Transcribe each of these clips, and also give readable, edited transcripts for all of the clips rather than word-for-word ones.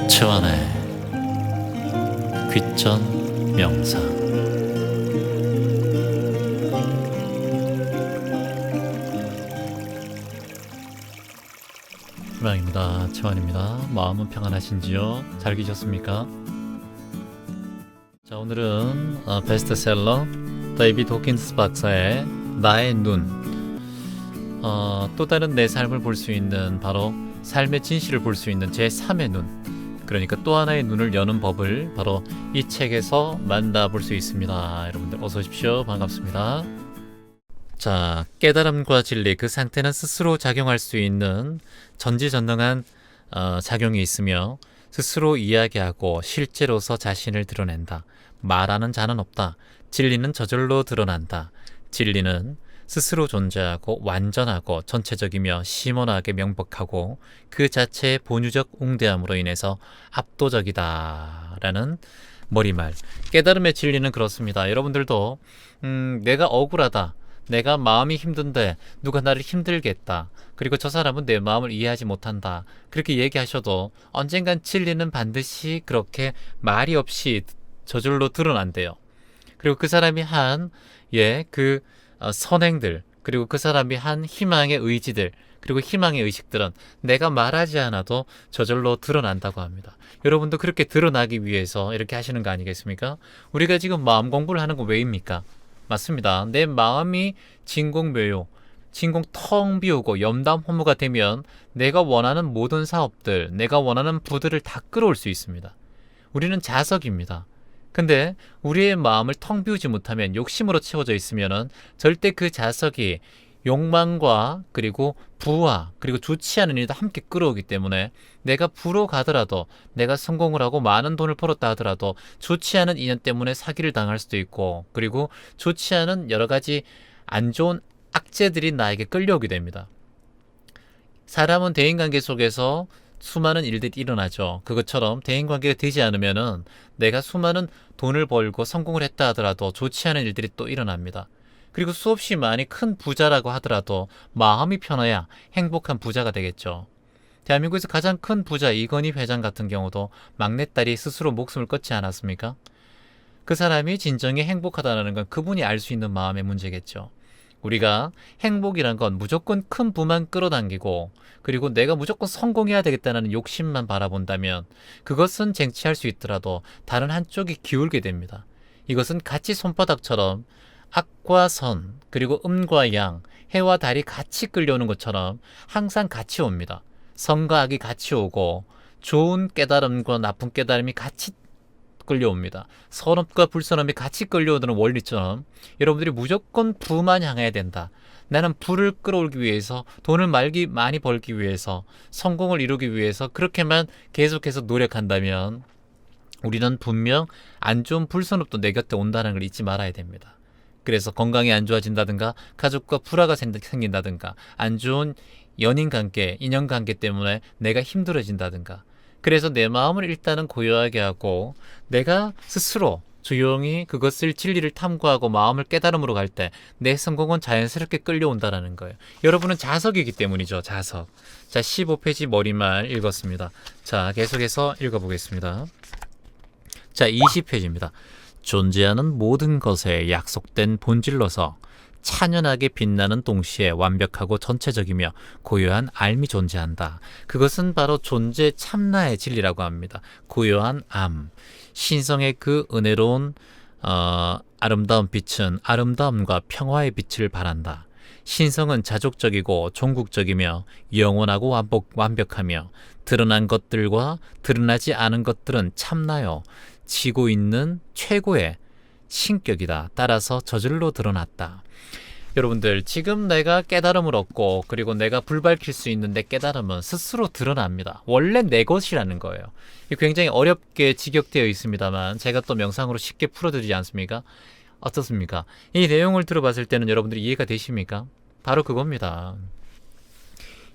최환의 귀전 명상. 희망입니다. 최환입니다. 마음은 평안하신지요? 잘 계셨습니까? 자, 오늘은 베스트셀러 데이비드 호킨스 박사의 나의 눈, 또 다른 내 삶을 볼 수 있는, 바로 삶의 진실을 볼 수 있는 제3의 눈, 그러니까 또 하나의 눈을 여는 법을 바로 이 책에서 만나볼 수 있습니다. 여러분들 어서 오십시오. 반갑습니다. 자, 깨달음과 진리, 그 상태는 스스로 작용할 수 있는 전지전능한 작용이 있으며 스스로 이야기하고 실제로서 자신을 드러낸다. 말하는 자는 없다. 진리는 저절로 드러난다. 진리는 스스로 존재하고 완전하고 전체적이며 심원하게 명백하고 그 자체의 본유적 웅대함으로 인해서 압도적이다 라는 머리말. 깨달음의 진리는 그렇습니다. 여러분들도 내가 억울하다, 내가 마음이 힘든데 누가 나를 힘들게 했다, 그리고 저 사람은 내 마음을 이해하지 못한다, 그렇게 얘기하셔도 언젠간 진리는 반드시 그렇게 말이 없이 저절로 드러난대요. 그리고 그 사람이 한 선행들, 그리고 그 사람이 한 희망의 의지들, 그리고 희망의 의식들은 내가 말하지 않아도 저절로 드러난다고 합니다. 여러분도 그렇게 드러나기 위해서 이렇게 하시는 거 아니겠습니까? 우리가 지금 마음 공부를 하는 거 왜입니까? 맞습니다. 내 마음이 진공묘요, 진공 텅 비우고 염담 허무가 되면 내가 원하는 모든 사업들, 내가 원하는 부들을 다 끌어올 수 있습니다. 우리는 자석입니다. 근데 우리의 마음을 텅 비우지 못하면, 욕심으로 채워져 있으면 절대 그 자석이 욕망과 그리고 부와 그리고 좋지 않은 일도 함께 끌어오기 때문에, 내가 부로 가더라도, 내가 성공을 하고 많은 돈을 벌었다 하더라도 좋지 않은 인연 때문에 사기를 당할 수도 있고, 그리고 좋지 않은 여러 가지 안 좋은 악재들이 나에게 끌려오게 됩니다. 사람은 대인관계 속에서 수많은 일들이 일어나죠. 그것처럼 대인관계가 되지 않으면은 내가 수많은 돈을 벌고 성공을 했다 하더라도 좋지 않은 일들이 또 일어납니다. 그리고 수없이 많이 큰 부자라고 하더라도 마음이 편해야 행복한 부자가 되겠죠. 대한민국에서 가장 큰 부자 이건희 회장 같은 경우도 막내딸이 스스로 목숨을 끊지 않았습니까? 그 사람이 진정히 행복하다는 건 그분이 알 수 있는 마음의 문제겠죠. 우리가 행복이란 건 무조건 큰 부만 끌어당기고, 그리고 내가 무조건 성공해야 되겠다는 욕심만 바라본다면 그것은 쟁취할 수 있더라도 다른 한쪽이 기울게 됩니다. 이것은 같이 손바닥처럼 악과 선, 그리고 음과 양, 해와 달이 같이 끌려오는 것처럼 항상 같이 옵니다. 선과 악이 같이 오고 좋은 깨달음과 나쁜 깨달음이 같이 끌려옵니다. 선업과 불선업이 같이 끌려오는 원리처럼 여러분들이 무조건 부만 향해야 된다, 나는 부를 끌어올기 위해서, 돈을 많이 벌기 위해서, 성공을 이루기 위해서 그렇게만 계속해서 노력한다면 우리는 분명 안 좋은 불선업도 내 곁에 온다는 걸 잊지 말아야 됩니다. 그래서 건강이 안 좋아진다든가, 가족과 불화가 생긴다든가, 안 좋은 연인관계, 인연관계 때문에 내가 힘들어진다든가, 그래서 내 마음을 일단은 고요하게 하고 내가 스스로 조용히 그것을 진리를 탐구하고 마음을 깨달음으로 갈 때 내 성공은 자연스럽게 끌려온다는 거예요. 여러분은 자석이기 때문이죠. 자석. 자, 15페이지 머리말 읽었습니다. 자, 계속해서 읽어보겠습니다. 자, 20페이지입니다. 존재하는 모든 것에 약속된 본질로서 찬연하게 빛나는 동시에 완벽하고 전체적이며 고요한 암이 존재한다. 그것은 바로 존재 참나의 진리라고 합니다. 고요한 암, 신성의 그 은혜로운 아름다운 빛은 아름다움과 평화의 빛을 발한다. 신성은 자족적이고 종국적이며 영원하고 완벽하며, 드러난 것들과 드러나지 않은 것들은 참나요 지고 있는 최고의 신격이다. 따라서 저절로 드러났다. 여러분들, 지금 내가 깨달음을 얻고 그리고 내가 불밝힐 수 있는 내 깨달음은 스스로 드러납니다. 원래 내 것이라는 거예요. 굉장히 어렵게 직역되어 있습니다만 제가 또 명상으로 쉽게 풀어드리지 않습니까? 어떻습니까? 이 내용을 들어봤을 때는 여러분들이 이해가 되십니까? 바로 그겁니다.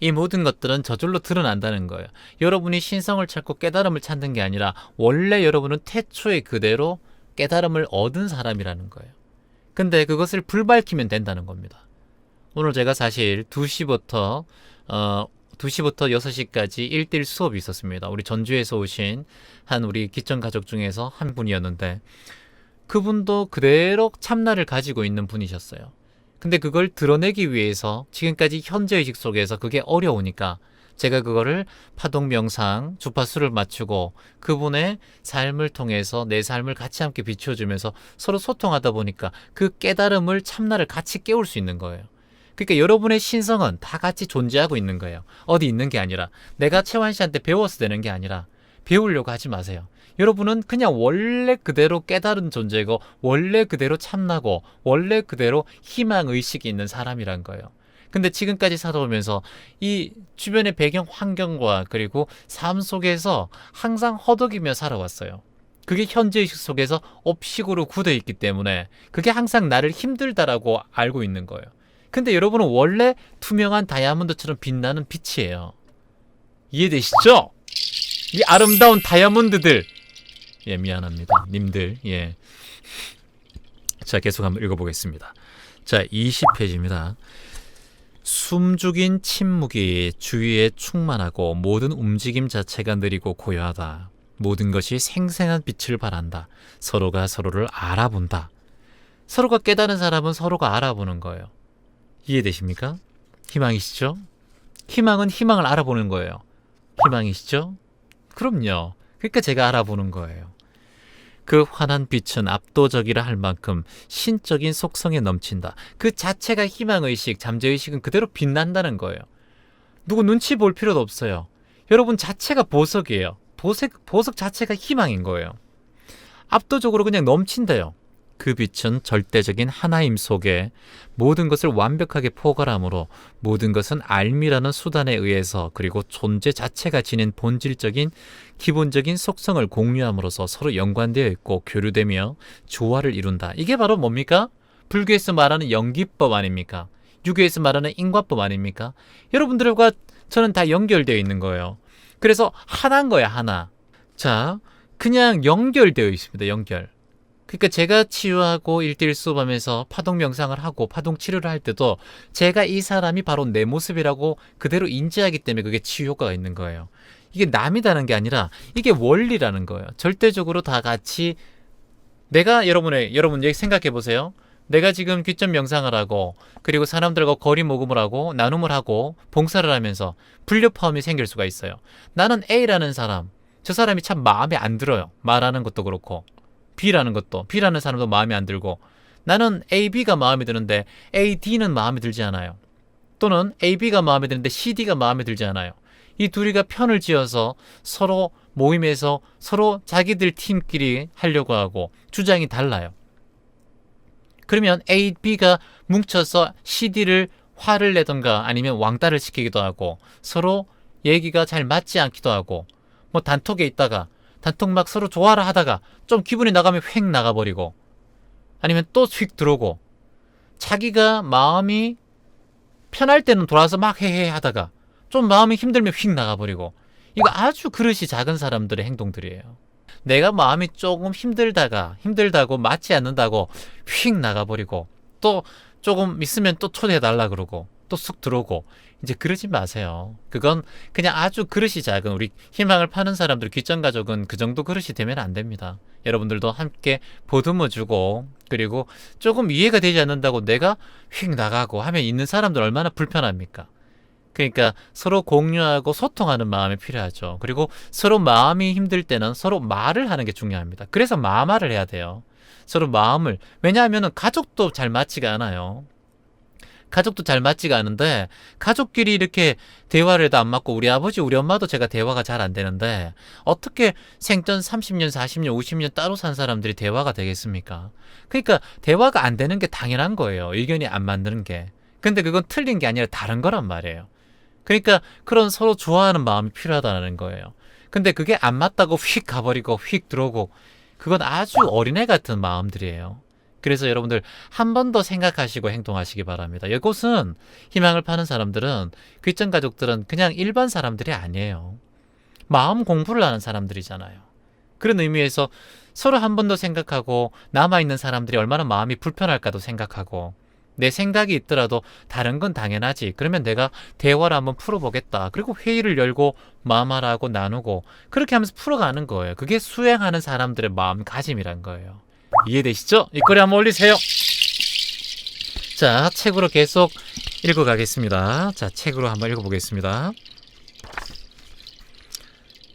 이 모든 것들은 저절로 드러난다는 거예요. 여러분이 신성을 찾고 깨달음을 찾는 게 아니라 원래 여러분은 태초에 그대로 깨달음을 얻은 사람이라는 거예요. 근데 그것을 불밝히면 된다는 겁니다. 오늘 제가 사실 2시부터 2시부터 6시까지 1대1 수업이 있었습니다. 우리 전주에서 오신 한 우리 기천 가족 중에서 한 분이었는데 그분도 그대로 참나를 가지고 있는 분이셨어요. 근데 그걸 드러내기 위해서 지금까지 현재의식 속에서 그게 어려우니까 제가 그거를 파동 명상, 주파수를 맞추고 그분의 삶을 통해서 내 삶을 같이 함께 비춰주면서 서로 소통하다 보니까 그 깨달음을 참나를 같이 깨울 수 있는 거예요. 그러니까 여러분의 신성은 다 같이 존재하고 있는 거예요. 어디 있는 게 아니라 내가 최환 씨한테 배워서 되는 게 아니라 배우려고 하지 마세요. 여러분은 그냥 원래 그대로 깨달은 존재고 원래 그대로 참나고 원래 그대로 희망의식이 있는 사람이란 거예요. 근데 지금까지 살아오면서 이 주변의 배경 환경과 그리고 삶 속에서 항상 허덕이며 살아왔어요. 그게 현재의식 속에서 업식으로 굳어 있기 때문에 그게 항상 나를 힘들다라고 알고 있는 거예요. 근데 여러분은 원래 투명한 다이아몬드처럼 빛나는 빛이에요. 이해되시죠? 이 아름다운 다이아몬드들. 예, 미안합니다. 님들. 예. 자, 계속 한번 읽어보겠습니다. 자, 20페이지입니다. 숨죽인 침묵이 주위에 충만하고 모든 움직임 자체가 느리고 고요하다. 모든 것이 생생한 빛을 발한다. 서로가 서로를 알아본다. 서로가 깨달은 사람은 서로가 알아보는 거예요. 이해되십니까? 희망이시죠? 희망은 희망을 알아보는 거예요. 희망이시죠? 그럼요. 그러니까 제가 알아보는 거예요. 그 환한 빛은 압도적이라 할 만큼 신적인 속성에 넘친다. 그 자체가 희망의식, 잠재의식은 그대로 빛난다는 거예요. 누구 눈치 볼 필요도 없어요. 여러분 자체가 보석이에요. 보석 자체가 희망인 거예요. 압도적으로 그냥 넘친대요. 그 빛은 절대적인 하나임 속에 모든 것을 완벽하게 포괄하므로 모든 것은 알미라는 수단에 의해서 그리고 존재 자체가 지닌 본질적인 기본적인 속성을 공유함으로써 서로 연관되어 있고 교류되며 조화를 이룬다. 이게 바로 뭡니까? 불교에서 말하는 연기법 아닙니까? 유교에서 말하는 인과법 아닙니까? 여러분들과 저는 다 연결되어 있는 거예요. 그래서 하나인 거야, 하나. 자, 그냥 연결되어 있습니다. 연결. 그러니까 제가 치유하고 1대1 수업하면서 파동 명상을 하고 파동 치료를 할 때도 제가 이 사람이 바로 내 모습이라고 그대로 인지하기 때문에 그게 치유 효과가 있는 거예요. 이게 남이라는 게 아니라 이게 원리라는 거예요. 절대적으로 다 같이 내가 여러분 여기 생각해 보세요. 내가 지금 귀점 명상을 하고 그리고 사람들과 거리 모금을 하고 나눔을 하고 봉사를 하면서 불협화음이 생길 수가 있어요. 나는 A라는 사람, 저 사람이 참 마음에 안 들어요. 말하는 것도 그렇고 B라는 사람도 마음에 안 들고 나는 A, B가 마음에 드는데 A, D는 마음에 들지 않아요. 또는 A, B가 마음에 드는데 C, D가 마음에 들지 않아요. 이 둘이가 편을 지어서 서로 모임에서 서로 자기들 팀끼리 하려고 하고 주장이 달라요. 그러면 A, B가 뭉쳐서 C, D를 화를 내던가 아니면 왕따를 시키기도 하고 서로 얘기가 잘 맞지 않기도 하고 뭐 단톡에 있다가 단톡 막 서로 좋아라 하다가 좀 기분이 나가면 휙 나가버리고 아니면 또 휙 들어오고 자기가 마음이 편할 때는 돌아서 막 헤헤 하다가 좀 마음이 힘들면 휙 나가버리고 이거 아주 그릇이 작은 사람들의 행동들이에요. 내가 마음이 조금 힘들다고 맞지 않는다고 휙 나가버리고 또 조금 있으면 또 초대해달라 그러고 또 쑥 들어오고 이제 그러지 마세요. 그건 그냥 아주 그릇이 작은 우리 희망을 파는 사람들 귀전가족은 그 정도 그릇이 되면 안 됩니다. 여러분들도 함께 보듬어주고 그리고 조금 이해가 되지 않는다고 내가 휙 나가고 하면 있는 사람들 얼마나 불편합니까? 그러니까 서로 공유하고 소통하는 마음이 필요하죠. 그리고 서로 마음이 힘들 때는 서로 말을 하는 게 중요합니다. 그래서 마말을 해야 돼요. 서로 마음을 왜냐하면 가족도 잘 맞지가 않아요. 가족도 잘 맞지가 않은데 가족끼리 이렇게 대화를 해도 안 맞고 우리 아버지 우리 엄마도 제가 대화가 잘 안 되는데 어떻게 생전 30년 40년 50년 따로 산 사람들이 대화가 되겠습니까? 그러니까 대화가 안 되는 게 당연한 거예요. 의견이 안 맞는 게. 근데 그건 틀린 게 아니라 다른 거란 말이에요. 그러니까 그런 서로 좋아하는 마음이 필요하다는 거예요. 근데 그게 안 맞다고 휙 가버리고 휙 들어오고 그건 아주 어린애 같은 마음들이에요. 그래서 여러분들 한 번 더 생각하시고 행동하시기 바랍니다. 이곳은 희망을 파는 사람들은 귀전 가족들은 그냥 일반 사람들이 아니에요. 마음 공부를 하는 사람들이잖아요. 그런 의미에서 서로 한 번 더 생각하고 남아있는 사람들이 얼마나 마음이 불편할까도 생각하고 내 생각이 있더라도 다른 건 당연하지. 그러면 내가 대화를 한번 풀어보겠다. 그리고 회의를 열고 마음하라고 나누고 그렇게 하면서 풀어가는 거예요. 그게 수행하는 사람들의 마음가짐이란 거예요. 이해되시죠? 이거리 한번 올리세요. 자, 책으로 계속 읽어가겠습니다. 자, 책으로 한번 읽어보겠습니다.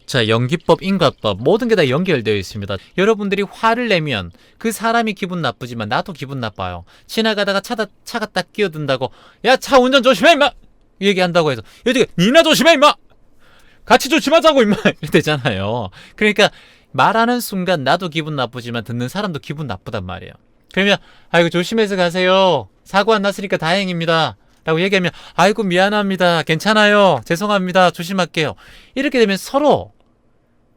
자, 연기법, 인과법 모든 게 다 연결되어 있습니다. 여러분들이 화를 내면 그 사람이 기분 나쁘지만 나도 기분 나빠요. 지나가다가 차가 딱 끼어든다고 야, 차 운전 조심해 임마! 얘기한다고 해서 여지가 니나 조심해 임마! 같이 조심하자고 임마! 이렇대잖아요. 그러니까 말하는 순간 나도 기분 나쁘지만 듣는 사람도 기분 나쁘단 말이에요. 그러면 아이고 조심해서 가세요. 사고 안 났으니까 다행입니다. 라고 얘기하면 아이고 미안합니다. 괜찮아요. 죄송합니다. 조심할게요. 이렇게 되면 서로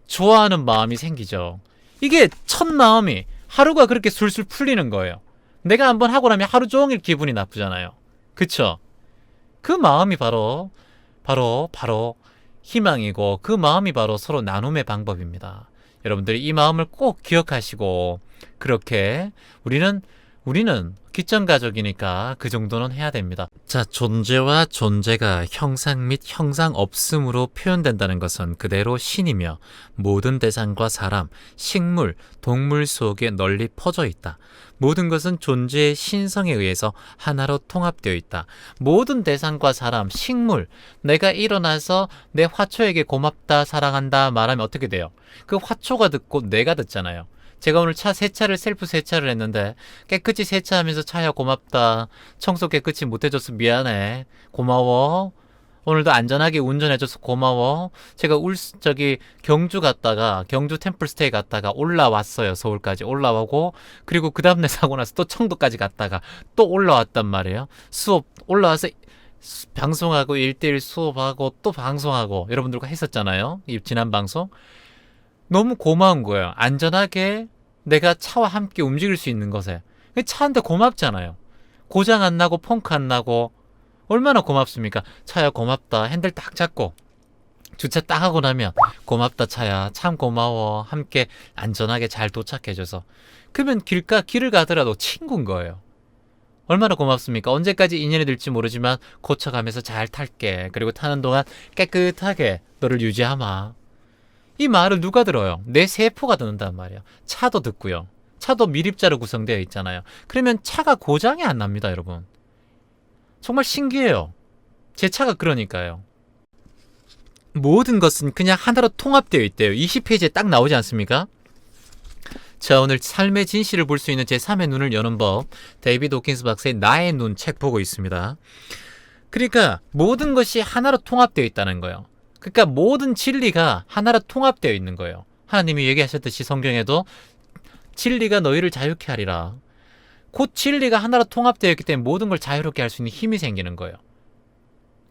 좋아하는 마음이 생기죠. 이게 첫 마음이 하루가 그렇게 술술 풀리는 거예요. 내가 한번 하고 나면 하루 종일 기분이 나쁘잖아요. 그쵸? 그 마음이 바로 희망이고 그 마음이 바로 서로 나눔의 방법입니다. 여러분들이 이 마음을 꼭 기억하시고 그렇게 우리는 기전가족이니까 그 정도는 해야 됩니다. 자, 존재와 존재가 형상 및 형상 없음으로 표현된다는 것은 그대로 신이며 모든 대상과 사람, 식물, 동물 속에 널리 퍼져 있다. 모든 것은 존재의 신성에 의해서 하나로 통합되어 있다. 모든 대상과 사람, 식물, 내가 일어나서 내 화초에게 고맙다, 사랑한다 말하면 어떻게 돼요? 그 화초가 듣고 내가 듣잖아요. 제가 오늘 세차를 셀프 세차를 했는데 깨끗이 세차하면서 차야 고맙다. 청소 깨끗이 못해줘서 미안해. 고마워. 오늘도 안전하게 운전해줘서 고마워. 제가 경주 템플스테이 갔다가 올라왔어요. 서울까지 올라오고 그리고 그 다음날 사고 나서 또 청도까지 갔다가 또 올라왔단 말이에요. 수업 올라와서 방송하고 1:1 수업하고 또 방송하고 여러분들과 했었잖아요. 이 지난 방송. 너무 고마운 거예요. 안전하게 내가 차와 함께 움직일 수 있는 것에. 차한테 고맙잖아요. 고장 안 나고 펑크 안 나고 얼마나 고맙습니까? 차야 고맙다. 핸들 딱 잡고 주차 딱 하고 나면 고맙다 차야. 참 고마워. 함께 안전하게 잘 도착해줘서. 그러면 길을 가더라도 친구인 거예요. 얼마나 고맙습니까? 언제까지 인연이 될지 모르지만 고쳐가면서 잘 탈게. 그리고 타는 동안 깨끗하게 너를 유지하마. 이 말을 누가 들어요? 내 세포가 듣는단 말이에요. 차도 듣고요. 차도 밀입자로 구성되어 있잖아요. 그러면 차가 고장이 안 납니다, 여러분. 정말 신기해요. 제 차가 그러니까요. 모든 것은 그냥 하나로 통합되어 있대요. 20페이지에 딱 나오지 않습니까? 자, 오늘 삶의 진실을 볼 수 있는 제3의 눈을 여는 법, 데이비드 호킨스 박사의 나의 눈 책 보고 있습니다. 그러니까 모든 것이 하나로 통합되어 있다는 거예요. 그러니까 모든 진리가 하나로 통합되어 있는 거예요. 하나님이 얘기하셨듯이 성경에도 진리가 너희를 자유케 하리라. 곧 진리가 하나로 통합되어 있기 때문에 모든 걸 자유롭게 할 수 있는 힘이 생기는 거예요.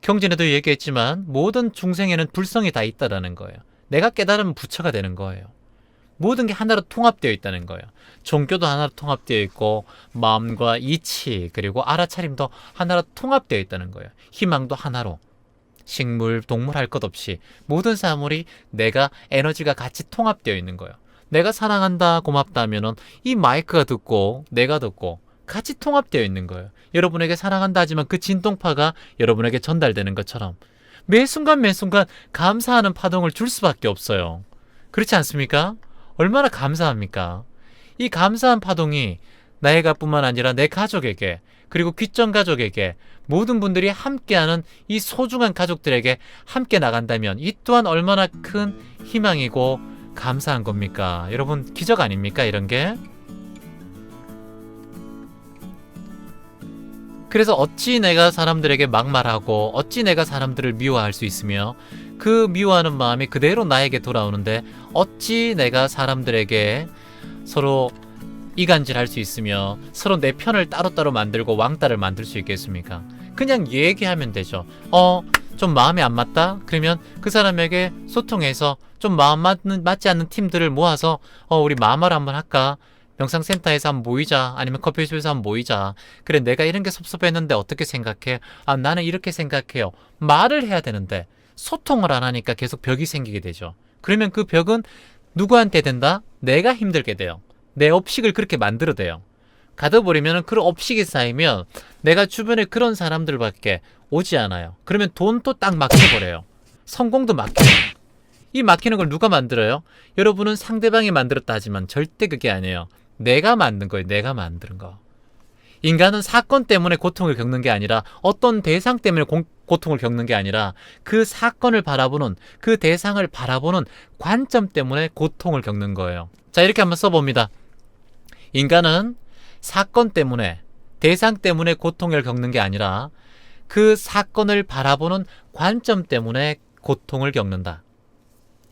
경전에도 얘기했지만 모든 중생에는 불성이 다 있다라는 거예요. 내가 깨달으면 부처가 되는 거예요. 모든 게 하나로 통합되어 있다는 거예요. 종교도 하나로 통합되어 있고 마음과 이치 그리고 알아차림도 하나로 통합되어 있다는 거예요. 희망도 하나로. 식물, 동물 할 것 없이 모든 사물이 내가 에너지가 같이 통합되어 있는 거예요. 내가 사랑한다, 고맙다 하면은 이 마이크가 듣고 내가 듣고 같이 통합되어 있는 거예요. 여러분에게 사랑한다 하지만 그 진동파가 여러분에게 전달되는 것처럼 매 순간 감사하는 파동을 줄 수밖에 없어요. 그렇지 않습니까? 얼마나 감사합니까? 이 감사한 파동이 나에게뿐만 아니라 내 가족에게 그리고 귓전 가족에게 모든 분들이 함께하는 이 소중한 가족들에게 함께 나간다면 이 또한 얼마나 큰 희망이고 감사한 겁니까? 여러분 기적 아닙니까? 이런 게. 그래서 어찌 내가 사람들에게 막말하고 어찌 내가 사람들을 미워할 수 있으며 그 미워하는 마음이 그대로 나에게 돌아오는데 어찌 내가 사람들에게 서로 이간질할 수 있으며 서로 내 편을 따로따로 만들고 왕따를 만들 수 있겠습니까? 그냥 얘기하면 되죠. 좀 마음에 안 맞다? 그러면 그 사람에게 소통해서 좀 맞지 않는 팀들을 모아서 우리 마마를 한번 할까? 명상센터에서 한번 모이자. 아니면 커피숍에서 한번 모이자. 그래 내가 이런 게 섭섭했는데 어떻게 생각해? 나는 이렇게 생각해요. 말을 해야 되는데 소통을 안 하니까 계속 벽이 생기게 되죠. 그러면 그 벽은 누구한테 된다? 내가 힘들게 돼요. 내 업식을 그렇게 만들어대요. 가둬버리면 그런 업식이 쌓이면 내가 주변에 그런 사람들밖에 오지 않아요. 그러면 돈도 딱 막혀버려요. 성공도 막혀요. 이 막히는 걸 누가 만들어요? 여러분은 상대방이 만들었다 하지만 절대 그게 아니에요. 내가 만든 거예요. 내가 만든 거. 인간은 사건 때문에 고통을 겪는 게 아니라 어떤 대상 때문에 고통을 겪는 게 아니라 그 사건을 바라보는, 그 대상을 바라보는 관점 때문에 고통을 겪는 거예요. 자, 이렇게 한번 써봅니다. 인간은 사건 때문에, 대상 때문에 고통을 겪는 게 아니라 그 사건을 바라보는 관점 때문에 고통을 겪는다.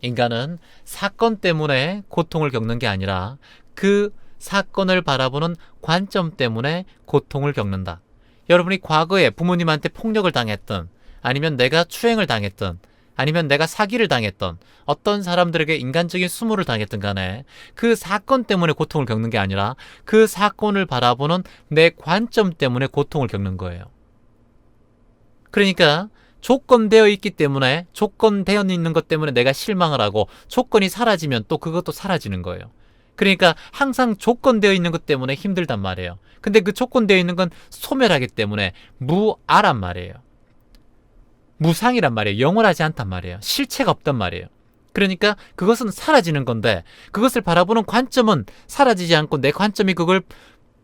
인간은 사건 때문에 고통을 겪는 게 아니라 그 사건을 바라보는 관점 때문에 고통을 겪는다. 여러분이 과거에 부모님한테 폭력을 당했던, 아니면 내가 추행을 당했던, 아니면 내가 사기를 당했던, 어떤 사람들에게 인간적인 수모를 당했던 간에 그 사건 때문에 고통을 겪는 게 아니라 그 사건을 바라보는 내 관점 때문에 고통을 겪는 거예요. 그러니까 조건되어 있기 때문에, 조건되어 있는 것 때문에 내가 실망을 하고, 조건이 사라지면 또 그것도 사라지는 거예요. 그러니까 항상 조건되어 있는 것 때문에 힘들단 말이에요. 근데 그 조건되어 있는 건 소멸하기 때문에 무아란 말이에요. 무상이란 말이에요. 영원하지 않단 말이에요. 실체가 없단 말이에요. 그러니까 그것은 사라지는 건데, 그것을 바라보는 관점은 사라지지 않고 내 관점이 그걸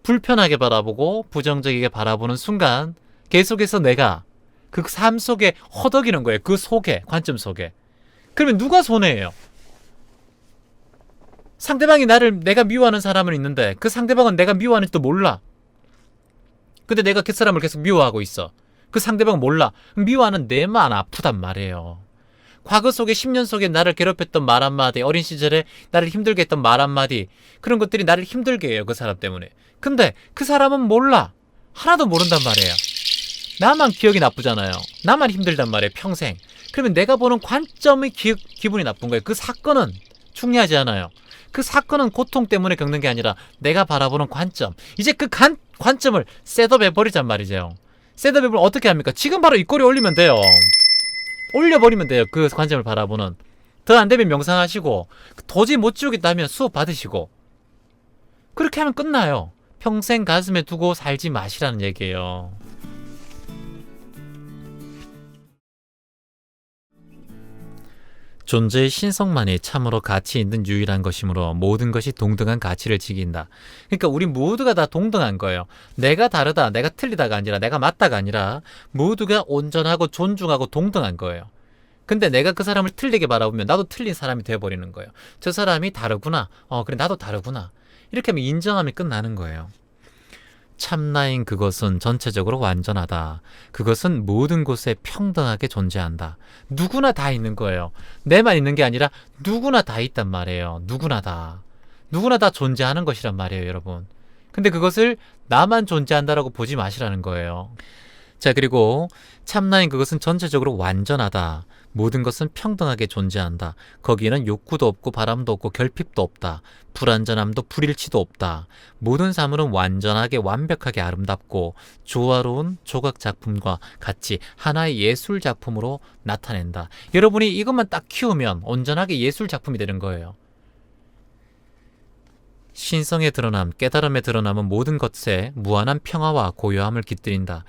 불편하게 바라보고 부정적이게 바라보는 순간 계속해서 내가 그 삶 속에 허덕이는 거예요. 그 속에, 관점 속에. 그러면 누가 손해예요? 상대방이 내가 미워하는 사람은 있는데 그 상대방은 내가 미워하는지도 몰라. 근데 내가 그 사람을 계속 미워하고 있어. 그 상대방은 몰라. 미워하는 내만 아프단 말이에요. 과거 속에 10년 속에 나를 괴롭혔던 말 한마디, 어린 시절에 나를 힘들게 했던 말 한마디, 그런 것들이 나를 힘들게 해요. 그 사람 때문에. 근데 그 사람은 몰라. 하나도 모른단 말이에요. 나만 기억이 나쁘잖아요. 나만 힘들단 말이에요. 평생. 그러면 내가 보는 관점이 기분이 나쁜 거예요. 그 사건은 중요하지 않아요. 그 사건은 고통 때문에 겪는 게 아니라 내가 바라보는 관점. 이제 그 관점을 셋업해버리잔 말이죠. 셋업해버리면 어떻게 합니까? 지금 바로 입꼬리 올리면 돼요. 올려버리면 돼요. 그 관점을 바라보는. 더 안되면 명상하시고, 도저히 못 지우겠다 하면 수업 받으시고, 그렇게 하면 끝나요. 평생 가슴에 두고 살지 마시라는 얘기예요. 존재의 신성만이 참으로 가치 있는 유일한 것이므로 모든 것이 동등한 가치를 지킨다. 그러니까 우리 모두가 다 동등한 거예요. 내가 다르다, 내가 틀리다가 아니라, 내가 맞다가 아니라 모두가 온전하고 존중하고 동등한 거예요. 근데 내가 그 사람을 틀리게 바라보면 나도 틀린 사람이 되어버리는 거예요. 저 사람이 다르구나. 그래 나도 다르구나. 이렇게 하면 인정하면 끝나는 거예요. 참나인 그것은 전체적으로 완전하다. 그것은 모든 곳에 평등하게 존재한다. 누구나 다 있는 거예요. 내만 있는 게 아니라 누구나 다 있단 말이에요. 누구나 다 존재하는 것이란 말이에요, 여러분. 근데 그것을 나만 존재한다라고 보지 마시라는 거예요. 자, 그리고 참나인 그것은 전체적으로 완전하다. 모든 것은 평등하게 존재한다. 거기에는 욕구도 없고 바람도 없고 결핍도 없다. 불완전함도 불일치도 없다. 모든 사물은 완전하게 완벽하게 아름답고 조화로운 조각 작품과 같이 하나의 예술 작품으로 나타낸다. 여러분이 이것만 딱 키우면 온전하게 예술 작품이 되는 거예요. 신성의 드러남, 깨달음의 드러남은 모든 것에 무한한 평화와 고요함을 깃들인다.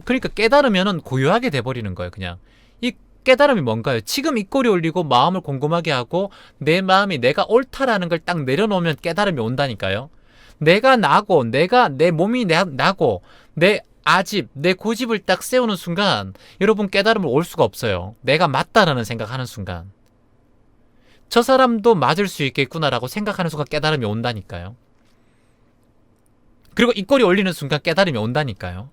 그러니까 깨달으면 고요하게 돼버리는 거예요. 그냥 이 깨달음이 뭔가요? 지금 입꼬리 올리고 마음을 곰곰하게 하고 내 마음이 내가 옳다라는 걸 딱 내려놓으면 깨달음이 온다니까요. 내가 나고, 내 몸이 나고, 내 아집, 내 고집을 딱 세우는 순간 여러분 깨달음을 올 수가 없어요. 내가 맞다라는 생각하는 순간. 저 사람도 맞을 수 있겠구나라고 생각하는 순간 깨달음이 온다니까요. 그리고 입꼬리 올리는 순간 깨달음이 온다니까요.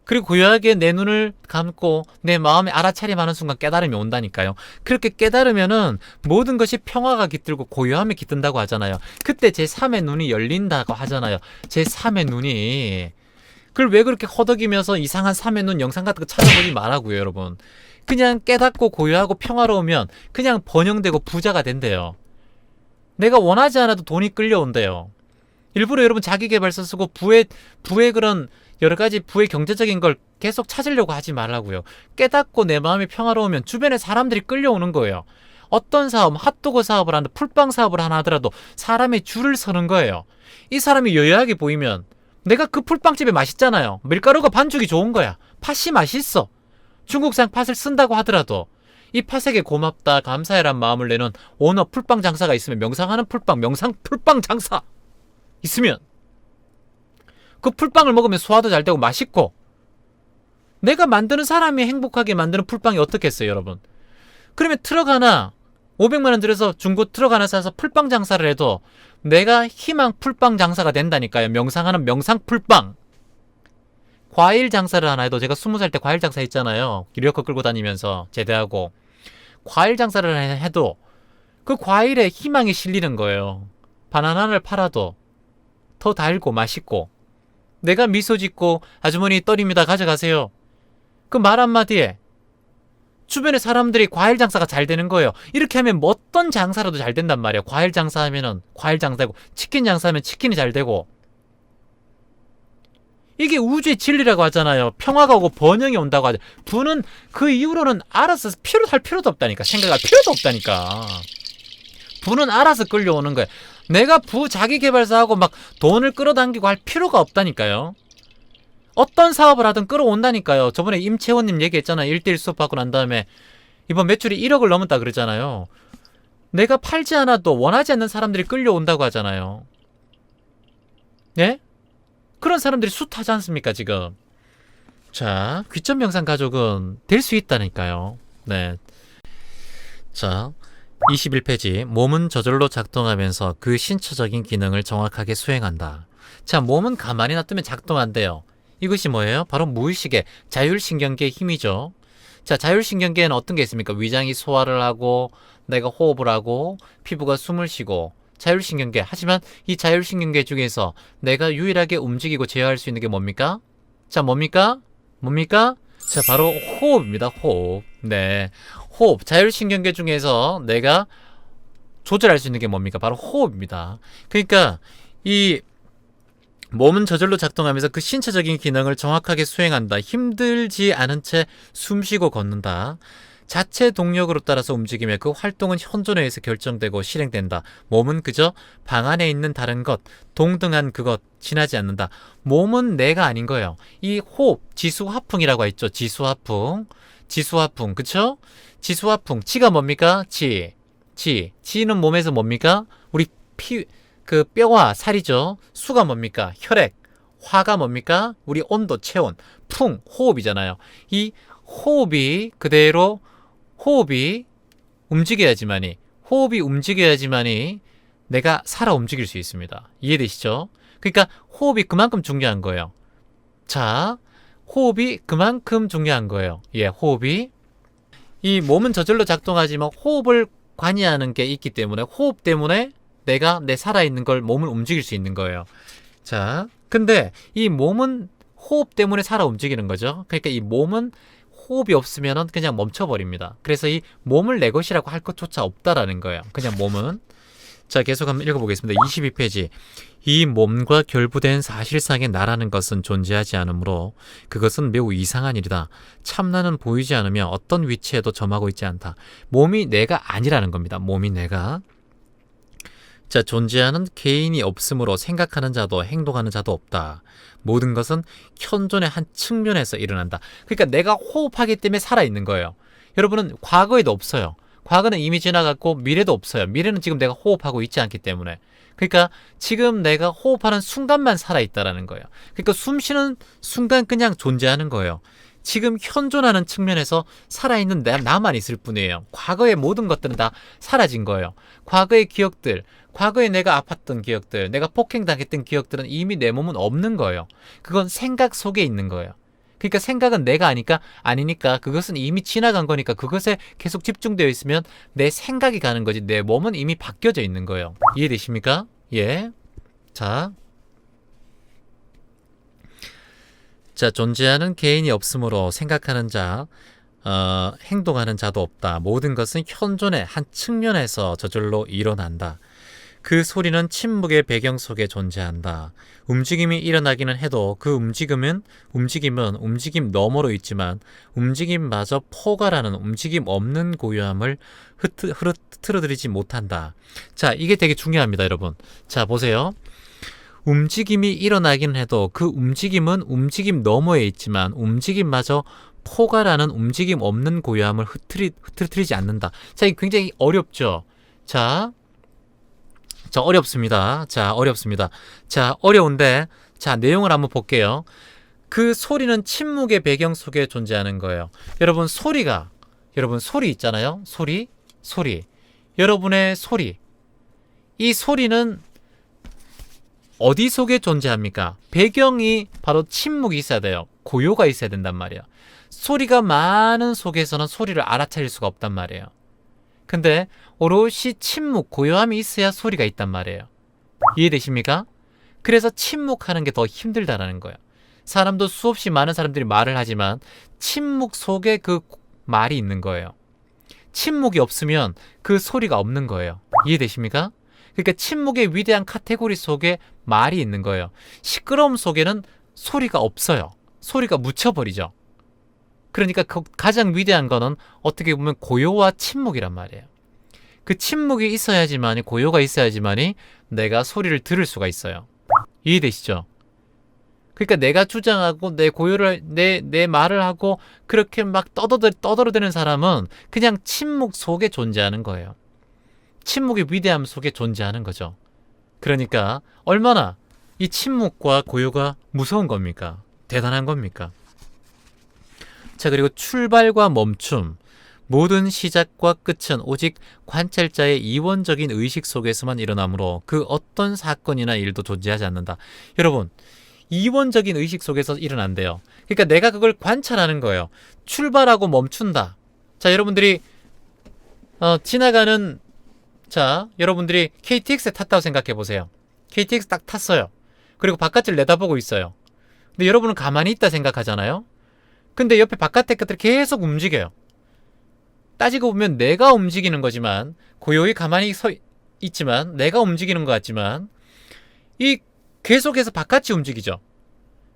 그리고 고요하게 내 눈을 감고 내 마음에 알아차림하는 순간 깨달음이 온다니까요. 그렇게 깨달으면은 모든 것이 평화가 깃들고 고요함이 깃든다고 하잖아요. 그때 제3의 눈이 열린다고 하잖아요. 제3의 눈이. 그걸 왜 그렇게 허덕이면서 이상한 3의 눈 영상 같은 거 찾아보지 말라고요, 여러분. 그냥 깨닫고 고요하고 평화로우면 그냥 번영되고 부자가 된대요. 내가 원하지 않아도 돈이 끌려온대요. 일부러 여러분 자기계발서 쓰고 부의 그런 여러 가지 부의 경제적인 걸 계속 찾으려고 하지 말라고요. 깨닫고 내 마음이 평화로우면 주변에 사람들이 끌려오는 거예요. 어떤 사업, 핫도그 사업을 하는데 풀빵 사업을 하나 하더라도 사람이 줄을 서는 거예요. 이 사람이 여유하게 보이면 내가 그 풀빵집이 맛있잖아요. 밀가루가 반죽이 좋은 거야. 팥이 맛있어. 중국산 팥을 쓴다고 하더라도 이 팥에게 고맙다, 감사해란 마음을 내는 오너 풀빵 장사가 있으면, 명상하는 풀빵, 명상 풀빵 장사 있으면 그 풀빵을 먹으면 소화도 잘 되고 맛있고, 내가 만드는 사람이 행복하게 만드는 풀빵이 어떻겠어요, 여러분? 그러면 트럭 하나 500만 원 들여서 중고 트럭 하나 사서 풀빵 장사를 해도 내가 희망 풀빵 장사가 된다니까요. 명상하는 명상 풀빵. 과일 장사를 하나 해도, 제가 20살 때 과일 장사 했잖아요. 리어커 끌고 다니면서 제대하고. 과일 장사를 해도 그 과일에 희망이 실리는 거예요. 바나나를 팔아도 더 달고 맛있고, 내가 미소 짓고 아주머니 떨입니다 가져가세요, 그 말 한마디에 주변에 사람들이 과일 장사가 잘 되는 거예요. 이렇게 하면 뭐 어떤 장사라도 잘 된단 말이에요. 과일 장사하면은 과일 장사되고, 치킨 장사하면 치킨이 잘 되고. 이게 우주의 진리라고 하잖아요. 평화가 오고 번영이 온다고 하죠. 부는 그 이후로는 알아서 할 필요도 없다니까. 생각할 필요도 없다니까. 부는 알아서 끌려오는 거예요. 내가 부 자기개발사하고 막 돈을 끌어당기고 할 필요가 없다니까요. 어떤 사업을 하든 끌어온다니까요. 저번에 임채원님 얘기했잖아요. 1대1 수업 받고 난 다음에 이번 매출이 1억을 넘었다 그러잖아요. 내가 팔지 않아도 원하지 않는 사람들이 끌려온다고 하잖아요. 예? 그런 사람들이 숱하지 않습니까, 지금? 자, 귀점 명상 가족은 될 수 있다니까요. 네. 자, 21페이지. 몸은 저절로 작동하면서 그 신체적인 기능을 정확하게 수행한다. 자, 몸은 가만히 놔두면 작동 안 돼요. 이것이 뭐예요? 바로 무의식의 자율신경계의 힘이죠. 자, 자율신경계에는 어떤 게 있습니까? 위장이 소화를 하고, 내가 호흡을 하고, 피부가 숨을 쉬고, 자율신경계. 하지만 이 자율신경계 중에서 내가 유일하게 움직이고 제어할 수 있는 게 뭡니까? 자, 뭡니까? 자, 바로 호흡입니다. 호흡. 네. 호흡. 자율신경계 중에서 내가 조절할 수 있는 게 뭡니까? 바로 호흡입니다. 그러니까 이 몸은 저절로 작동하면서 그 신체적인 기능을 정확하게 수행한다. 힘들지 않은 채 숨쉬고 걷는다. 자체 동력으로 따라서 움직이며 그 활동은 현존에 의해서 결정되고 실행된다. 몸은 그저 방 안에 있는 다른 것, 동등한 그것, 지나지 않는다. 몸은 내가 아닌 거예요. 이 호흡, 지수화풍이라고 했죠. 지수화풍, 그쵸? 지수화풍, 지가 뭡니까? 지는 몸에서 뭡니까? 우리 그 뼈와 살이죠. 수가 뭡니까? 혈액. 화가 뭡니까? 우리 온도, 체온. 풍, 호흡이잖아요. 이 호흡이 그대로, 호흡이 움직여야지만이 내가 살아 움직일 수 있습니다. 이해되시죠? 그러니까 호흡이 그만큼 중요한 거예요. 자, 호흡이 그만큼 중요한 거예요. 예, 호흡이. 이 몸은 저절로 작동하지만 호흡을 관여하는 게 있기 때문에, 호흡 때문에 내가 내 살아있는 걸, 몸을 움직일 수 있는 거예요. 자, 근데 이 몸은 호흡 때문에 살아 움직이는 거죠. 그러니까 이 몸은 호흡이 없으면 그냥 멈춰버립니다. 그래서 이 몸을 내 것이라고 할 것조차 없다라는 거예요. 그냥 몸은. 자, 계속 한번 읽어보겠습니다. 22페이지. 이 몸과 결부된 사실상의 나라는 것은 존재하지 않으므로 그것은 매우 이상한 일이다. 참나는 보이지 않으며 어떤 위치에도 점하고 있지 않다. 몸이 내가 아니라는 겁니다. 몸이 내가. 자, 존재하는 개인이 없으므로 생각하는 자도 행동하는 자도 없다. 모든 것은 현존의 한 측면에서 일어난다. 그러니까 내가 호흡하기 때문에 살아있는 거예요. 여러분은 과거에도 없어요. 과거는 이미 지나갔고 미래도 없어요. 미래는 지금 내가 호흡하고 있지 않기 때문에. 그러니까 지금 내가 호흡하는 순간만 살아있다라는 거예요. 그러니까 숨 쉬는 순간 그냥 존재하는 거예요. 지금 현존하는 측면에서 살아있는 나만 있을 뿐이에요. 과거의 모든 것들은 다 사라진 거예요. 과거의 기억들, 과거에 내가 아팠던 기억들, 내가 폭행당했던 기억들은 이미 내 몸은 없는 거예요. 그건 생각 속에 있는 거예요. 그러니까 생각은 내가 아니니까 그것은 이미 지나간 거니까 그것에 계속 집중되어 있으면 내 생각이 가는 거지, 내 몸은 이미 바뀌어져 있는 거예요. 이해되십니까? 예. 자, 존재하는 개인이 없으므로 생각하는 자, 행동하는 자도 없다. 모든 것은 현존의 한 측면에서 저절로 일어난다. 그 소리는 침묵의 배경 속에 존재한다. 움직임이 일어나기는 해도 그 움직임은 움직임 너머로 있지만 움직임마저 포괄하는 움직임 없는 고요함을 흐트러뜨리지 못한다. 자, 이게 되게 중요합니다, 여러분. 자, 보세요. 움직임이 일어나기는 해도 그 움직임은 움직임 너머에 있지만 움직임마저 포괄하는 움직임 없는 고요함을 흐트러뜨리지 않는다. 자, 이게 굉장히 어렵죠? 자, 어렵습니다. 자, 어렵습니다. 자, 어려운데, 자, 내용을 한번 볼게요. 그 소리는 침묵의 배경 속에 존재하는 거예요. 여러분, 소리 있잖아요? 소리. 여러분의 소리. 이 소리는 어디 속에 존재합니까? 배경이 바로 침묵이 있어야 돼요. 고요가 있어야 된단 말이에요. 소리가 많은 속에서는 소리를 알아차릴 수가 없단 말이에요. 근데 오롯이 침묵, 고요함이 있어야 소리가 있단 말이에요. 이해되십니까? 그래서 침묵하는 게 더 힘들다라는 거예요. 사람도 수없이 많은 사람들이 말을 하지만 침묵 속에 그 말이 있는 거예요. 침묵이 없으면 그 소리가 없는 거예요. 이해되십니까? 그러니까 침묵의 위대한 카테고리 속에 말이 있는 거예요. 시끄러움 속에는 소리가 없어요. 소리가 묻혀버리죠. 그러니까 그 가장 위대한 거는 어떻게 보면 고요와 침묵이란 말이에요. 그 침묵이 있어야지만이, 고요가 있어야지만이 내가 소리를 들을 수가 있어요. 이해되시죠? 그러니까 내가 주장하고 내 고요를 내 말을 하고 그렇게 막 떠들어대는 사람은 그냥 침묵 속에 존재하는 거예요. 침묵의 위대함 속에 존재하는 거죠. 그러니까 얼마나 이 침묵과 고요가 무서운 겁니까? 대단한 겁니까? 자, 그리고 출발과 멈춤, 모든 시작과 끝은 오직 관찰자의 이원적인 의식 속에서만 일어나므로 그 어떤 사건이나 일도 존재하지 않는다. 여러분, 이원적인 의식 속에서 일어난대요. 그러니까 내가 그걸 관찰하는 거예요. 출발하고 멈춘다. 자, 여러분들이 여러분들이 KTX에 탔다고 생각해 보세요. KTX 딱 탔어요. 그리고 바깥을 내다보고 있어요. 근데 여러분은 가만히 있다 생각하잖아요. 근데 옆에 바깥의 것들이 계속 움직여요. 따지고 보면 내가 움직이는 거지만, 고요히 가만히 서 있지만 내가 움직이는 것 같지만 이 계속해서 바깥이 움직이죠.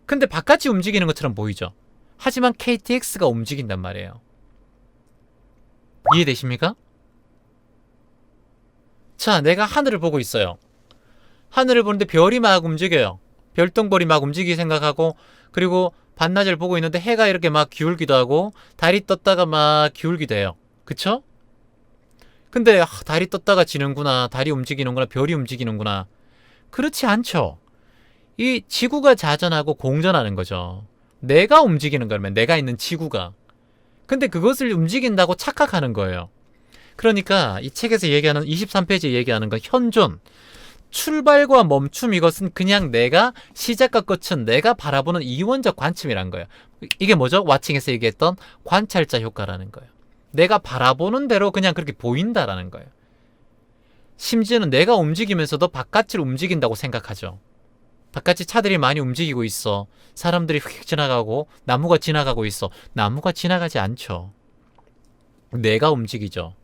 근데 바깥이 움직이는 것처럼 보이죠. 하지만 KTX가 움직인단 말이에요. 이해되십니까? 자, 내가 하늘을 보고 있어요. 하늘을 보는데 별이 막 움직여요. 별똥별이 막 움직이기 생각하고, 그리고 반나절 보고 있는데 해가 이렇게 막 기울기도 하고 달이 떴다가 막 기울기도 해요. 그쵸? 근데 달이 떴다가 지는구나, 달이 움직이는구나, 별이 움직이는구나. 그렇지 않죠. 이 지구가 자전하고 공전하는 거죠. 내가 움직이는 거면 내가 있는 지구가. 근데 그것을 움직인다고 착각하는 거예요. 그러니까 이 책에서 얘기하는 23페이지에 얘기하는 건 현존, 출발과 멈춤, 이것은 그냥 내가 시작과 끝은 내가 바라보는 이원적 관점이란 거예요. 이게 뭐죠? 와칭에서 얘기했던 관찰자 효과라는 거예요. 내가 바라보는 대로 그냥 그렇게 보인다라는 거예요. 심지어는 내가 움직이면서도 바깥을 움직인다고 생각하죠. 바깥에 차들이 많이 움직이고 있어. 사람들이 휙 지나가고 나무가 지나가고 있어. 나무가 지나가지 않죠. 내가 움직이죠.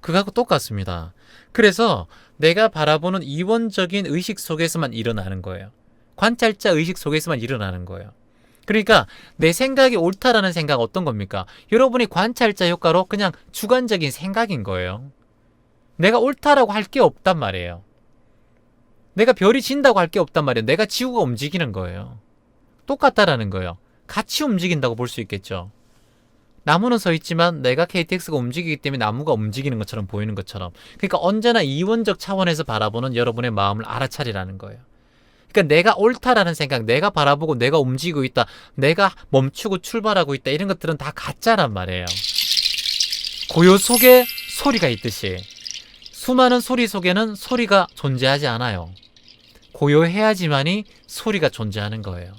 그거하고 똑같습니다. 그래서 내가 바라보는 이원적인 의식 속에서만 일어나는 거예요. 관찰자 의식 속에서만 일어나는 거예요. 그러니까 내 생각이 옳다라는 생각은 어떤 겁니까? 여러분이 관찰자 효과로 그냥 주관적인 생각인 거예요. 내가 옳다라고 할 게 없단 말이에요. 내가 별이 진다고 할 게 없단 말이에요. 내가 지구가 움직이는 거예요. 똑같다라는 거예요. 같이 움직인다고 볼 수 있겠죠. 나무는 서 있지만 내가 KTX가 움직이기 때문에 나무가 움직이는 것처럼 보이는 것처럼. 그러니까 언제나 이원적 차원에서 바라보는 여러분의 마음을 알아차리라는 거예요. 그러니까 내가 옳다라는 생각, 내가 바라보고 내가 움직이고 있다, 내가 멈추고 출발하고 있다, 이런 것들은 다 가짜란 말이에요. 고요 속에 소리가 있듯이 수많은 소리 속에는 소리가 존재하지 않아요. 고요해야지만이 소리가 존재하는 거예요.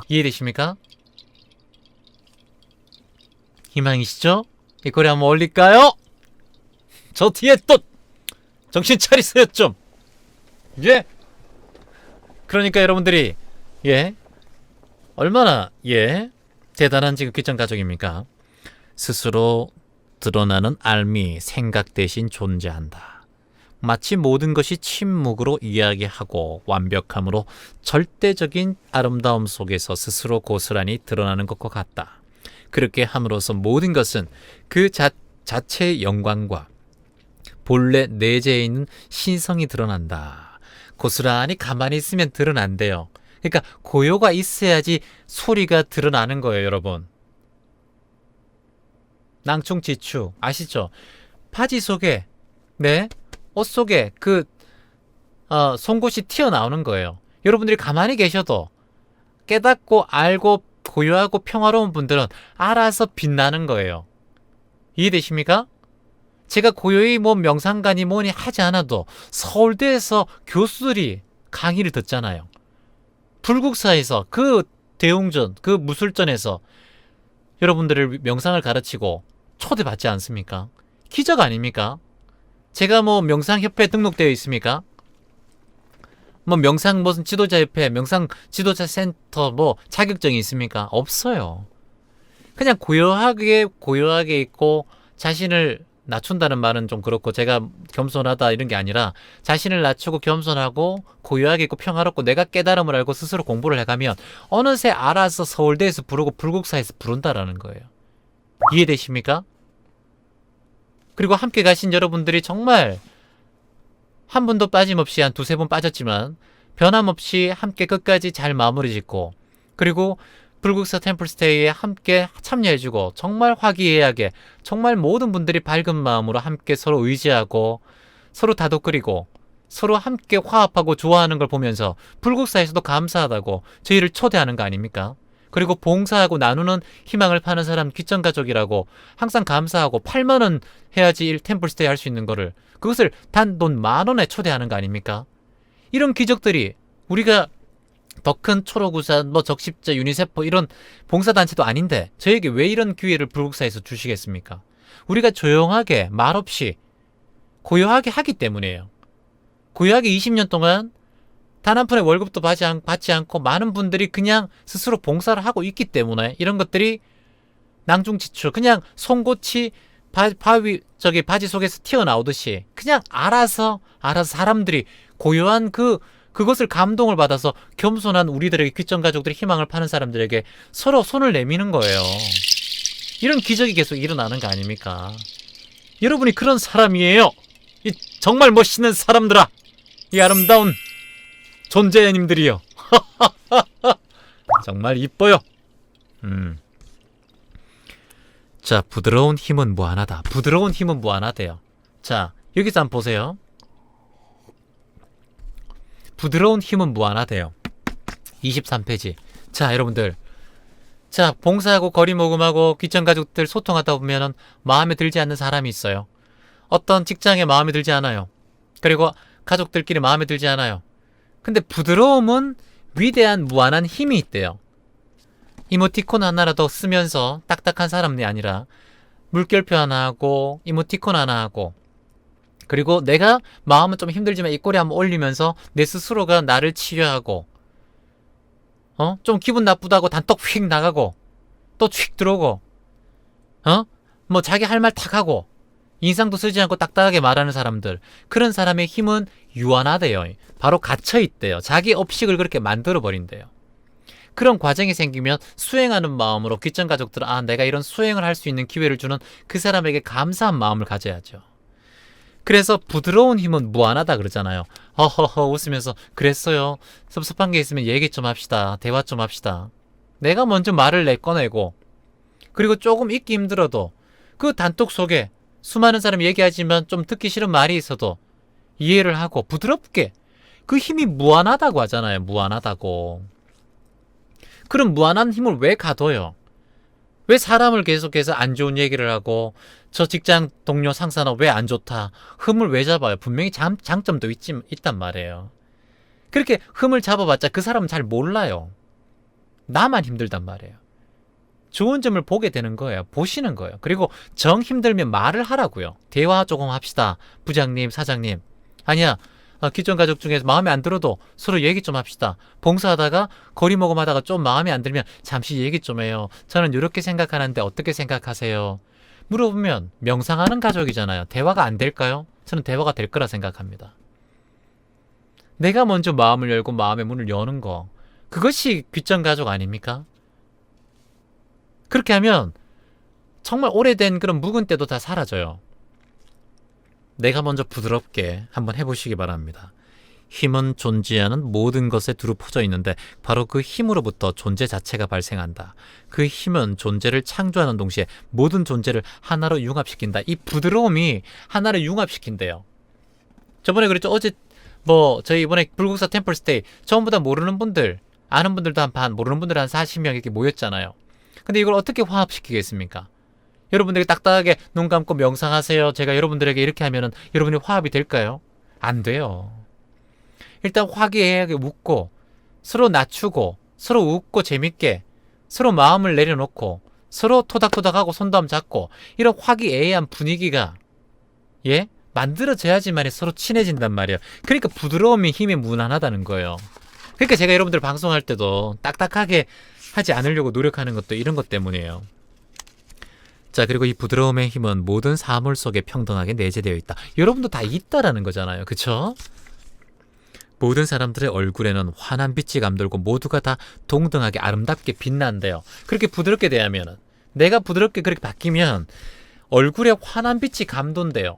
이해되십니까? 희망이시죠? 이 거리 한번 올릴까요? 저 뒤에 또 정신 차리세요 좀. 예. 그러니까 여러분들이 얼마나 대단한 지금 귀천 가족입니까? 스스로 드러나는 알미, 생각 대신 존재한다. 마치 모든 것이 침묵으로 이야기하고 완벽함으로 절대적인 아름다움 속에서 스스로 고스란히 드러나는 것과 같다. 그렇게 함으로써 모든 것은 그 자체의 영광과 본래 내재해 있는 신성이 드러난다. 고스란히 가만히 있으면 드러난대요. 그러니까 고요가 있어야지 소리가 드러나는 거예요, 여러분. 낭충지추 아시죠? 바지 속에 옷 속에 송곳이 튀어나오는 거예요. 여러분들이 가만히 계셔도 깨닫고 알고 고요하고 평화로운 분들은 알아서 빛나는 거예요. 이해되십니까? 제가 고요히 명상가니 뭐니 하지 않아도 서울대에서 교수들이 강의를 듣잖아요. 불국사에서 그 대웅전, 그 무술전에서 여러분들을 명상을 가르치고 초대받지 않습니까? 기적 아닙니까? 제가 명상협회에 등록되어 있습니까? 명상 무슨 지도자협회, 명상 지도자 센터 자격증이 있습니까? 없어요. 그냥 고요하게 있고 자신을 낮춘다는 말은 좀 그렇고 제가 겸손하다 이런 게 아니라 자신을 낮추고 겸손하고 고요하게 있고 평화롭고 내가 깨달음을 알고 스스로 공부를 해가면 어느새 알아서 서울대에서 부르고 불국사에서 부른다라는 거예요. 이해되십니까? 그리고 함께 가신 여러분들이 정말 한 분도 빠짐없이 한 두세 번 빠졌지만 변함없이 함께 끝까지 잘 마무리 짓고 그리고 불국사 템플스테이에 함께 참여해주고 정말 화기애애하게 정말 모든 분들이 밝은 마음으로 함께 서로 의지하고 서로 다독거리고 서로 함께 화합하고 좋아하는 걸 보면서 불국사에서도 감사하다고 저희를 초대하는 거 아닙니까? 그리고 봉사하고 나누는 희망을 파는 사람 귀천가족이라고 항상 감사하고 8만 원 해야지 템플스테이 할 수 있는 거를 그것을 단 돈 10,000원에 초대하는 거 아닙니까? 이런 기적들이 우리가 더 큰 초록우산, 적십자, 유니세프 이런 봉사단체도 아닌데 저에게 왜 이런 기회를 불국사에서 주시겠습니까? 우리가 조용하게 말없이 고요하게 하기 때문이에요. 고요하게 20년 동안 단 한 푼의 월급도 받지 않고 많은 분들이 그냥 스스로 봉사를 하고 있기 때문에 이런 것들이 낭중지추 그냥 송곳이 바지 속에서 튀어나오듯이 그냥 알아서 사람들이 고요한 그것을 감동을 받아서 겸손한 우리들에게 귀천가족들이 희망을 파는 사람들에게 서로 손을 내미는 거예요. 이런 기적이 계속 일어나는 거 아닙니까? 여러분이 그런 사람이에요. 이 정말 멋있는 사람들아. 이 아름다운 존재님들이요. 정말 이뻐요. 자, 부드러운 힘은 무한하다. 부드러운 힘은 무한하대요. 자, 여기서 한번 보세요. 부드러운 힘은 무한하대요. 23페이지. 자, 여러분들. 자, 봉사하고 거리모금하고 귀천가족들 소통하다 보면은 마음에 들지 않는 사람이 있어요. 어떤 직장에 마음에 들지 않아요. 그리고 가족들끼리 마음에 들지 않아요. 근데 부드러움은 위대한 무한한 힘이 있대요. 이모티콘 하나라도 쓰면서 딱딱한 사람이 아니라 물결표 하나 하고 이모티콘 하나 하고 그리고 내가 마음은 좀 힘들지만 입꼬리 한번 올리면서 내 스스로가 나를 치료하고 좀 기분 나쁘다고 단톡 휙 나가고 또 휙 들어오고 자기 할 말 탁 하고 인상도 쓰지 않고 딱딱하게 말하는 사람들 그런 사람의 힘은 유한하대요. 바로 갇혀있대요. 자기 업식을 그렇게 만들어버린대요. 그런 과정이 생기면 수행하는 마음으로 귀천가족들은 내가 이런 수행을 할 수 있는 기회를 주는 그 사람에게 감사한 마음을 가져야죠. 그래서 부드러운 힘은 무한하다 그러잖아요. 허허허 웃으면서 그랬어요. 섭섭한 게 있으면 얘기 좀 합시다. 대화 좀 합시다. 내가 먼저 말을 꺼내고 그리고 조금 읽기 힘들어도 그 단톡 속에 수많은 사람이 얘기하지만 좀 듣기 싫은 말이 있어도 이해를 하고 부드럽게 그 힘이 무한하다고 하잖아요. 무한하다고. 그럼 무한한 힘을 왜 가둬요? 왜 사람을 계속해서 안 좋은 얘기를 하고 저 직장 동료 상사는 왜 안 좋다 흠을 왜 잡아요? 분명히 장점도 있단 말이에요. 그렇게 흠을 잡아봤자 그 사람은 잘 몰라요. 나만 힘들단 말이에요. 좋은 점을 보게 되는 거예요. 보시는 거예요. 그리고 정 힘들면 말을 하라고요. 대화 조금 합시다. 부장님, 사장님. 아니야. 귀천가족 중에서 마음에 안 들어도 서로 얘기 좀 합시다. 봉사하다가 거리모금하다가 좀 마음에 안 들면 잠시 얘기 좀 해요. 저는 이렇게 생각하는데 어떻게 생각하세요? 물어보면 명상하는 가족이잖아요. 대화가 안 될까요? 저는 대화가 될 거라 생각합니다. 내가 먼저 마음을 열고 마음의 문을 여는 거, 그것이 귀전가족 아닙니까? 그렇게 하면 정말 오래된 그런 묵은 때도 다 사라져요. 내가 먼저 부드럽게 한번 해보시기 바랍니다. 힘은 존재하는 모든 것에 두루 퍼져 있는데 바로 그 힘으로부터 존재 자체가 발생한다. 그 힘은 존재를 창조하는 동시에 모든 존재를 하나로 융합시킨다. 이 부드러움이 하나를 융합시킨대요. 저번에 그랬죠. 어제 저희 이번에 불국사 템플스테이 전부 다 모르는 분들, 아는 분들도 한 반, 모르는 분들 한 40명 이렇게 모였잖아요. 근데 이걸 어떻게 화합시키겠습니까? 여러분들이 딱딱하게 눈 감고 명상하세요. 제가 여러분들에게 이렇게 하면은 여러분이 화합이 될까요? 안 돼요. 일단 화기애애하게 웃고 서로 낮추고 서로 웃고 재밌게 서로 마음을 내려놓고 서로 토닥토닥하고 손도 한번 잡고 이런 화기애애한 분위기가 만들어져야지만 서로 친해진단 말이에요. 그러니까 부드러움이 힘이 무난하다는 거예요. 그러니까 제가 여러분들 방송할 때도 딱딱하게 하지 않으려고 노력하는 것도 이런 것 때문이에요. 자, 그리고 이 부드러움의 힘은 모든 사물 속에 평등하게 내재되어 있다. 여러분도 다 있다라는 거잖아요. 그쵸? 모든 사람들의 얼굴에는 환한 빛이 감돌고 모두가 다 동등하게 아름답게 빛난대요. 그렇게 부드럽게 대하면은, 내가 부드럽게 그렇게 바뀌면 얼굴에 환한 빛이 감돈대요.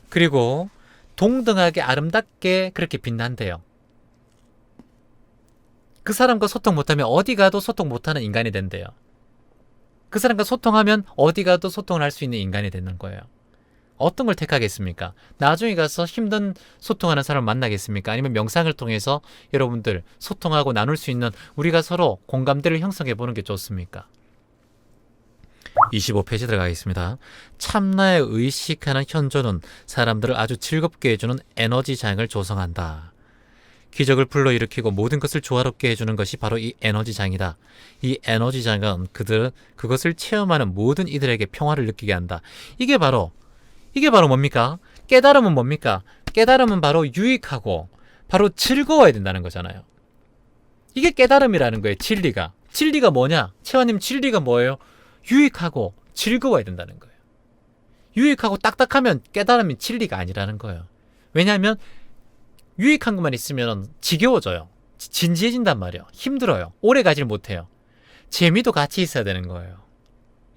그리고 동등하게 아름답게 그렇게 빛난대요. 그 사람과 소통 못하면 어디 가도 소통 못하는 인간이 된대요. 그 사람과 소통하면 어디 가도 소통을 할 수 있는 인간이 되는 거예요. 어떤 걸 택하겠습니까? 나중에 가서 힘든 소통하는 사람을 만나겠습니까? 아니면 명상을 통해서 여러분들 소통하고 나눌 수 있는 우리가 서로 공감대를 형성해 보는 게 좋습니까? 25페이지 들어가겠습니다. 참나에 의식하는 현존은 사람들을 아주 즐겁게 해주는 에너지장을 조성한다. 기적을 불러일으키고 모든 것을 조화롭게 해주는 것이 바로 이 에너지장이다. 이 에너지장은 그것을 체험하는 모든 이들에게 평화를 느끼게 한다. 이게 바로 뭡니까? 깨달음은 뭡니까? 깨달음은 바로 유익하고 바로 즐거워야 된다는 거잖아요. 이게 깨달음이라는 거예요. 진리가 뭐냐? 채화님, 진리가 뭐예요? 유익하고 즐거워야 된다는 거예요. 유익하고 딱딱하면 깨달음이 진리가 아니라는 거예요. 왜냐하면 유익한 것만 있으면 지겨워져요. 진지해진단 말이에요. 힘들어요. 오래 가질 못해요. 재미도 같이 있어야 되는 거예요.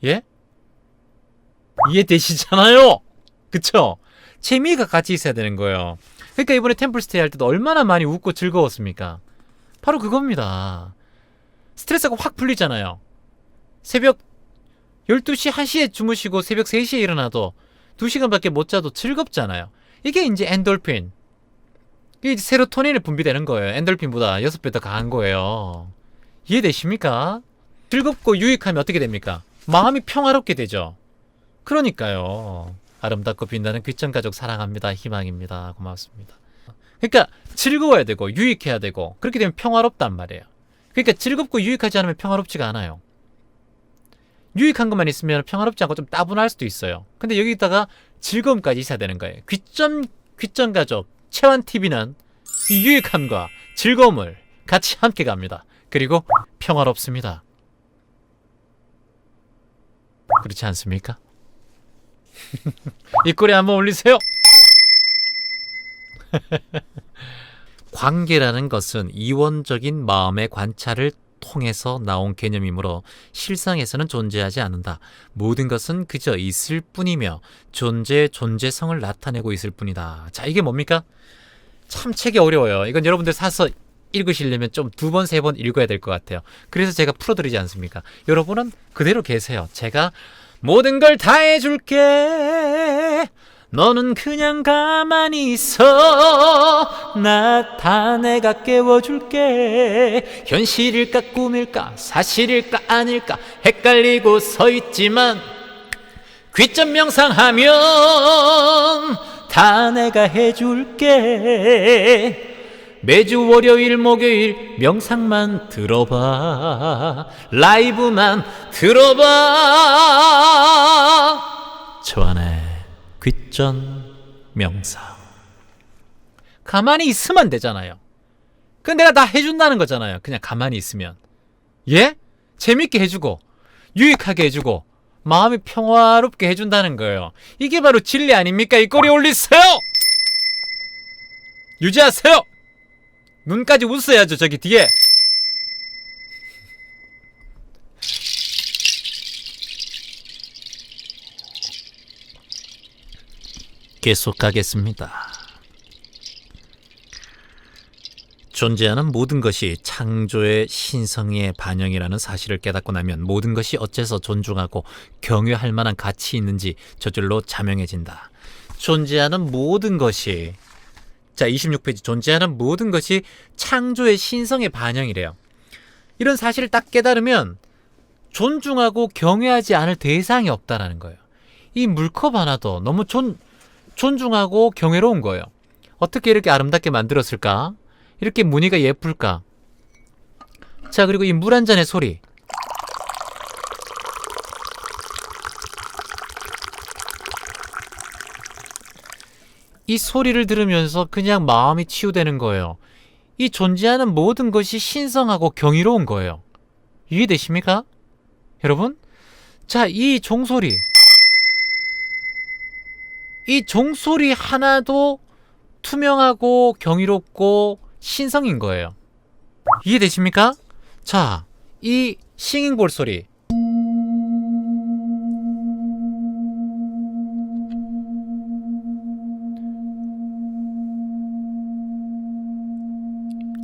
예? 이해되시잖아요? 그쵸? 재미가 같이 있어야 되는 거예요. 그러니까 이번에 템플스테이 할 때도 얼마나 많이 웃고 즐거웠습니까? 바로 그겁니다. 스트레스가 확 풀리잖아요. 새벽 12시, 1시에 주무시고 새벽 3시에 일어나도 2시간밖에 못 자도 즐겁잖아요. 이게 이제 엔돌핀. 이게 세로토닌이 분비되는 거예요. 엔돌핀보다 6배 더 강한 거예요. 이해되십니까? 즐겁고 유익하면 어떻게 됩니까? 마음이 평화롭게 되죠. 그러니까요. 아름답고 빛나는 귀천가족 사랑합니다. 희망입니다. 고맙습니다. 그러니까 즐거워야 되고 유익해야 되고 그렇게 되면 평화롭단 말이에요. 그러니까 즐겁고 유익하지 않으면 평화롭지가 않아요. 유익한 것만 있으면 평화롭지 않고 좀 따분할 수도 있어요. 근데 여기다가 즐거움까지 있어야 되는 거예요. 귀천가족 채환TV는 이 유익함과 즐거움을 같이 함께 갑니다. 그리고 평화롭습니다. 그렇지 않습니까? 입꼬리 한번 올리세요. 관계라는 것은 이원적인 마음의 관찰을 통해서 나온 개념이므로 실상에서는 존재하지 않는다. 모든 것은 그저 있을 뿐이며 존재성을 나타내고 있을 뿐이다. 자, 이게 뭡니까? 참 책이 어려워요. 이건 여러분들 사서 읽으시려면 좀 2번, 3번 읽어야 될 것 같아요. 그래서 제가 풀어드리지 않습니까? 여러분은 그대로 계세요. 제가 모든 걸 다 해줄게. 너는 그냥 가만히 있어. 나 다 내가 깨워줄게. 현실일까 꿈일까 사실일까 아닐까 헷갈리고 서 있지만 귀점 명상하면 다 내가 해줄게. 매주 월요일 목요일 명상만 들어봐. 라이브만 들어봐. 저안에 귀전 명상. 가만히 있으면 되잖아요. 그건 내가 다 해준다는 거잖아요. 그냥 가만히 있으면. 예? 재밌게 해주고 유익하게 해주고 마음이 평화롭게 해준다는 거예요. 이게 바로 진리 아닙니까? 이 꼬리 올리세요! 유지하세요! 눈까지 웃어야죠, 저기 뒤에. 계속하겠습니다. 존재하는 모든 것이 창조의 신성의 반영이라는 사실을 깨닫고 나면 모든 것이 어째서 존중하고 경외할 만한 가치 있는지 저절로 자명해진다. 존재하는 모든 것이, 자 26페이지, 존재하는 모든 것이 창조의 신성의 반영이래요. 이런 사실을 딱 깨달으면 존중하고 경외하지 않을 대상이 없다라는 거예요. 이 물컵 하나도 너무 존중하고 경외로운 거예요. 어떻게 이렇게 아름답게 만들었을까? 이렇게 무늬가 예쁠까? 자, 그리고 이 물 한 잔의 소리. 이 소리를 들으면서 그냥 마음이 치유되는 거예요. 이 존재하는 모든 것이 신성하고 경이로운 거예요. 이해되십니까? 여러분? 자, 이 종소리. 이 종소리 하나도 투명하고 경이롭고 신성인 거예요. 이해되십니까? 자, 이 싱잉볼 소리.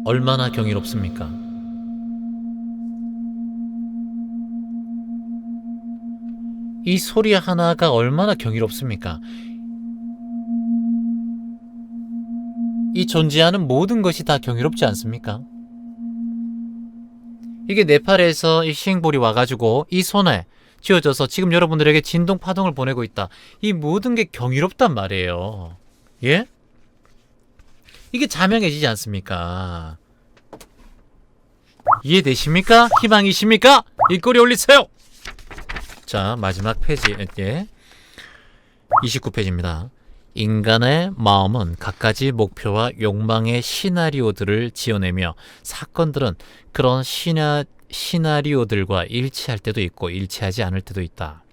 얼마나 경이롭습니까? 이 소리 하나가 얼마나 경이롭습니까? 이 존재하는 모든 것이 다 경이롭지 않습니까? 이게 네팔에서 이 싱잉볼이 와가지고 이 손에 쥐어져서 지금 여러분들에게 진동 파동을 보내고 있다. 이 모든 게 경이롭단 말이에요. 예? 이게 자명해지지 않습니까? 이해되십니까? 희망이십니까? 입꼬리 올리세요! 자, 마지막 페이지, 29페이지입니다. 인간의 마음은 갖가지 목표와 욕망의 시나리오들을 지어내며 사건들은 그런 시나리오들과 일치할 때도 있고 일치하지 않을 때도 있다.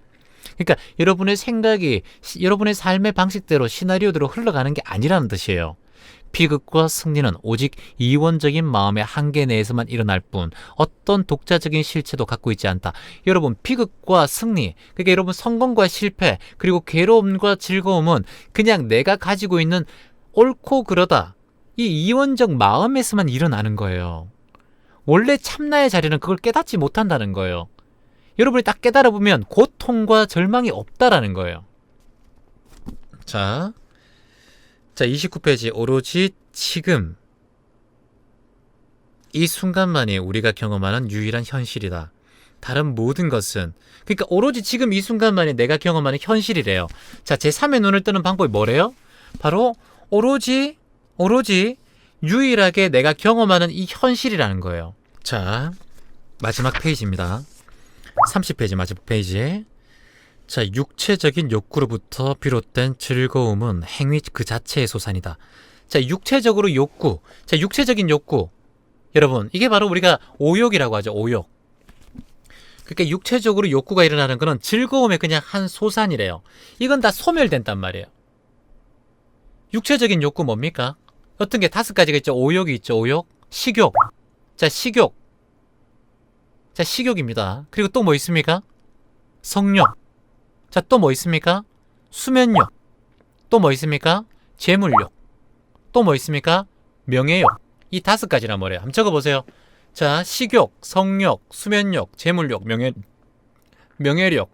그러니까 여러분의 생각이 여러분의 삶의 방식대로 시나리오대로 흘러가는 게 아니라는 뜻이에요. 비극과 승리는 오직 이원적인 마음의 한계 내에서만 일어날 뿐 어떤 독자적인 실체도 갖고 있지 않다. 여러분, 비극과 승리, 그러니까 여러분 성공과 실패, 그리고 괴로움과 즐거움은 그냥 내가 가지고 있는 옳고 그러다, 이 이원적 마음에서만 일어나는 거예요. 원래 참나의 자리는 그걸 깨닫지 못한다는 거예요. 여러분이 딱 깨달아 보면 고통과 절망이 없다라는 거예요. 자, 29페이지, 오로지 지금 이 순간만이 우리가 경험하는 유일한 현실이다. 다른 모든 것은, 그러니까 오로지 지금 이 순간만이 내가 경험하는 현실이래요. 자, 제3의 눈을 뜨는 방법이 뭐래요? 바로 오로지 유일하게 내가 경험하는 이 현실이라는 거예요. 자, 마지막 페이지입니다. 30페이지 마지막 페이지. 자, 육체적인 욕구로부터 비롯된 즐거움은 행위 그 자체의 소산이다. 자, 육체적으로 욕구. 자, 육체적인 욕구. 여러분, 이게 바로 우리가 오욕이라고 하죠. 오욕. 그러니까 육체적으로 욕구가 일어나는 거는 즐거움의 그냥 한 소산이래요. 이건 다 소멸된단 말이에요. 육체적인 욕구 뭡니까? 어떤 게 5가지가 있죠. 오욕이 있죠. 오욕. 식욕. 자, 식욕. 자, 식욕입니다. 그리고 또 뭐 있습니까? 성욕. 자, 또 뭐 있습니까? 수면욕. 또 뭐 있습니까? 재물욕. 또 뭐 있습니까? 명예욕. 이 5가지란 말이에요. 한번 적어보세요. 자, 식욕, 성욕, 수면욕, 재물욕, 명예욕.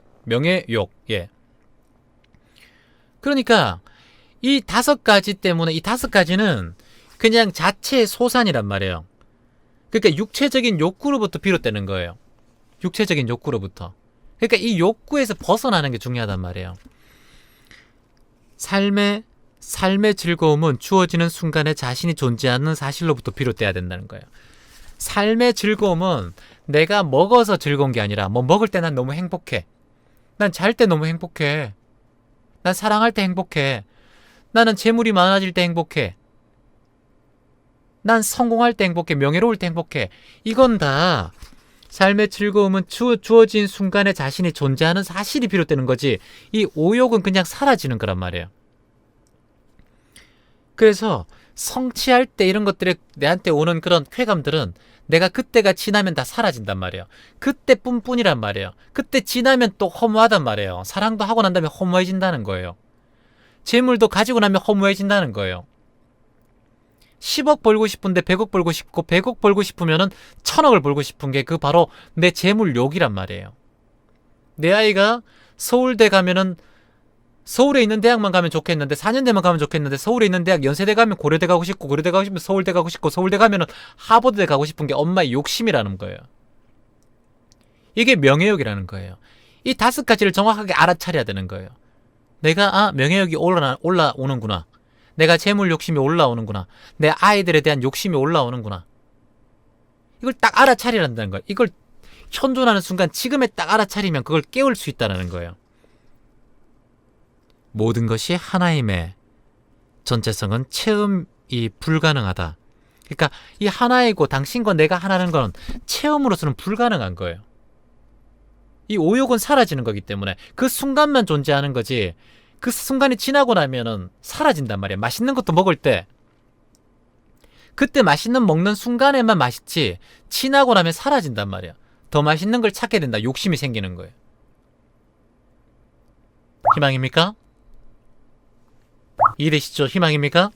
예. 그러니까 이 5가지 때문에, 이 5가지는 그냥 자체의 소산이란 말이에요. 그러니까 육체적인 욕구로부터 비롯되는 거예요. 육체적인 욕구로부터. 그러니까 이 욕구에서 벗어나는 게 중요하단 말이에요. 삶의 즐거움은 주어지는 순간에 자신이 존재하는 사실로부터 비롯돼야 된다는 거예요. 삶의 즐거움은 내가 먹어서 즐거운 게 아니라, 뭐 먹을 때 난 너무 행복해. 난 잘 때 너무 행복해. 난 사랑할 때 행복해. 나는 재물이 많아질 때 행복해. 난 성공할 때 행복해. 명예로울 때 행복해. 이건 다 삶의 즐거움은 주어진 순간에 자신이 존재하는 사실이 비롯되는 거지 이 오욕은 그냥 사라지는 거란 말이에요. 그래서 성취할 때 이런 것들에 내한테 오는 그런 쾌감들은 내가 그때가 지나면 다 사라진단 말이에요. 그때뿐뿐이란 말이에요. 그때 지나면 또 허무하단 말이에요. 사랑도 하고 난 다음에 허무해진다는 거예요. 재물도 가지고 나면 허무해진다는 거예요. 10억 벌고 싶은데 100억 벌고 싶고 100억 벌고 싶으면은 1000억을 벌고 싶은 게 그 바로 내 재물욕이란 말이에요. 내 아이가 서울대 가면은 서울에 있는 대학만 가면 좋겠는데 4년대만 가면 좋겠는데 서울에 있는 대학 연세대 가면 고려대 가고 싶고 고려대 가고 싶으면 서울대 가고 싶고 서울대 가면은 하버드대 가고 싶은 게 엄마의 욕심이라는 거예요. 이게 명예욕이라는 거예요. 이 5가지를 정확하게 알아차려야 되는 거예요. 내가 명예욕이 올라오는구나. 내가 재물 욕심이 올라오는구나. 내 아이들에 대한 욕심이 올라오는구나. 이걸 딱 알아차리란다는 거예요. 이걸 현존하는 순간 지금에 딱 알아차리면 그걸 깨울 수 있다는 거예요. 모든 것이 하나임의 전체성은 체험이 불가능하다. 그러니까 이 하나이고 당신과 내가 하나는 건 체험으로서는 불가능한 거예요. 이 오욕은 사라지는 거기 때문에 그 순간만 존재하는 거지 그 순간이 지나고 나면은 사라진단 말이야. 맛있는 것도 먹을 때 그때 맛있는 먹는 순간에만 맛있지 지나고 나면 사라진단 말이야. 더 맛있는 걸 찾게 된다. 욕심이 생기는 거예요. 희망입니까? 이해되시죠? 희망입니까?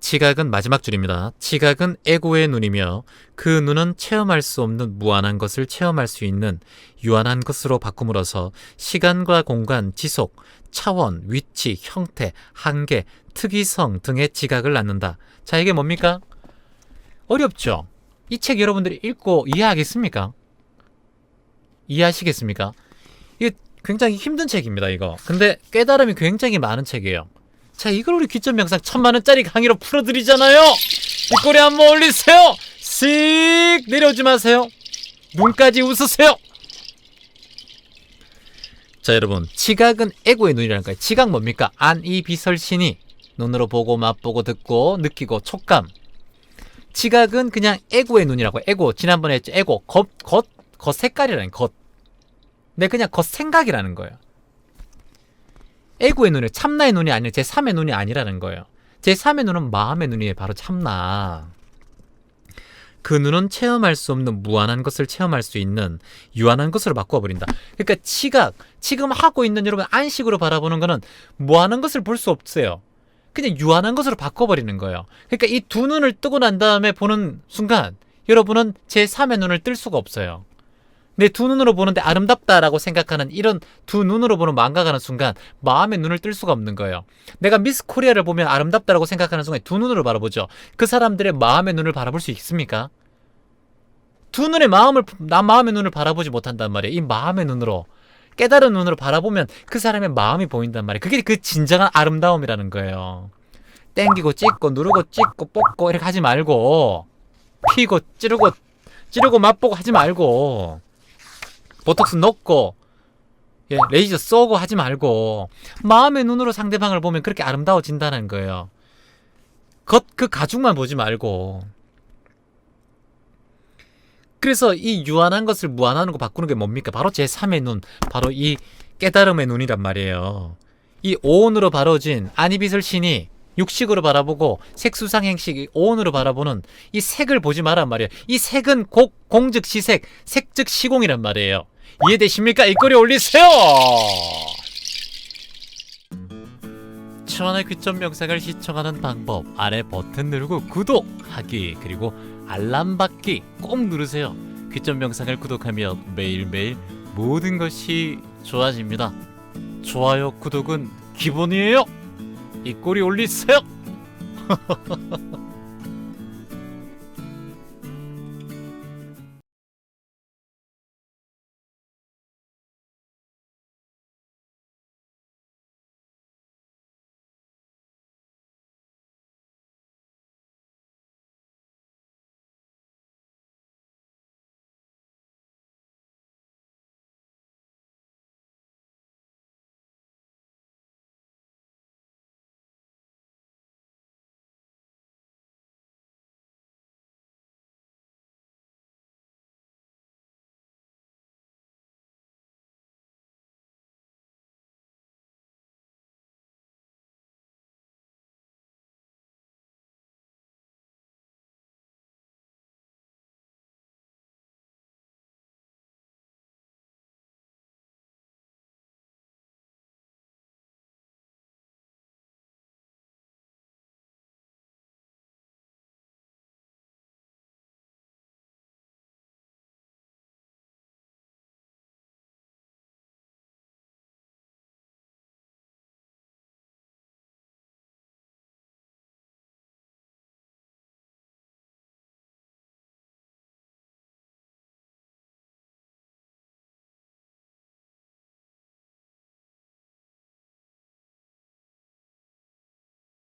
지각은 마지막 줄입니다. 지각은 에고의 눈이며 그 눈은 체험할 수 없는 무한한 것을 체험할 수 있는 유한한 것으로 바꿈으로써 시간과 공간, 지속, 차원, 위치, 형태, 한계, 특이성 등의 지각을 낳는다. 자, 이게 뭡니까? 어렵죠? 이 책 여러분들이 읽고 이해하겠습니까? 이해하시겠습니까? 이게 굉장히 힘든 책입니다, 이거. 근데 깨달음이 굉장히 많은 책이에요. 자, 이걸 우리 귀점명상 1000만원짜리 강의로 풀어드리잖아요. 이 꼬리 한번 올리세요. 씩 내려오지 마세요. 눈까지 웃으세요. 자, 여러분, 지각은 에고의 눈이라는 거예요. 지각 뭡니까? 안, 이, 비, 설, 신이 눈으로 보고 맛보고 듣고 느끼고 촉감. 지각은 그냥 에고의 눈이라고 해요. 에고, 지난번에 했죠. 에고, 겉 색깔이라는 겉. 네, 그냥 겉 생각이라는 거예요. 에고의 눈이 참나의 눈이 아니라 제3의 눈이 아니라는 거예요. 제3의 눈은 마음의 눈이에요. 바로 참나. 그 눈은 체험할 수 없는 무한한 것을 체험할 수 있는 유한한 것으로 바꿔버린다. 그러니까 지금 하고 있는 여러분 안식으로 바라보는 거는 무한한 것을 볼 수 없어요. 그냥 유한한 것으로 바꿔버리는 거예요. 그러니까 이 두 눈을 뜨고 난 다음에 보는 순간 여러분은 제3의 눈을 뜰 수가 없어요. 내 두 눈으로 보는데 아름답다라고 생각하는 이런 두 눈으로 보는 망각하는 순간 마음의 눈을 뜰 수가 없는 거예요. 내가 미스 코리아를 보면 아름답다라고 생각하는 순간 두 눈으로 바라보죠. 그 사람들의 마음의 눈을 바라볼 수 있습니까? 두 눈의 마음의 눈을 바라보지 못한단 말이에요. 이 마음의 눈으로 깨달은 눈으로 바라보면 그 사람의 마음이 보인단 말이에요. 그게 그 진정한 아름다움이라는 거예요. 땡기고 찍고 누르고 찍고 뽑고 이렇게 하지 말고 피고 찌르고 맛보고 하지 말고 보톡스 넣고 레이저 쏘고 하지 말고 마음의 눈으로 상대방을 보면 그렇게 아름다워진다는 거예요. 그 가죽만 보지 말고. 그래서 이 유한한 것을 무한한 거 바꾸는 게 뭡니까? 바로 제3의 눈, 바로 이 깨달음의 눈이란 말이에요. 이 오온으로 바로진 안이비설 신이 육식으로 바라보고 색수상행식 오온으로 바라보는 이 색을 보지 마란 말이에요. 이 색은 공즉 시색, 색즉 시공이란 말이에요. 이해되십니까? 이 꼬리 올리세요. 천원의 귀점 영상을 시청하는 방법 아래 버튼 누르고 구독하기 그리고 알람 받기 꼭 누르세요. 귀점 영상을 구독하면 매일매일 모든 것이 좋아집니다. 좋아요 구독은 기본이에요. 이 꼬리 올리세요.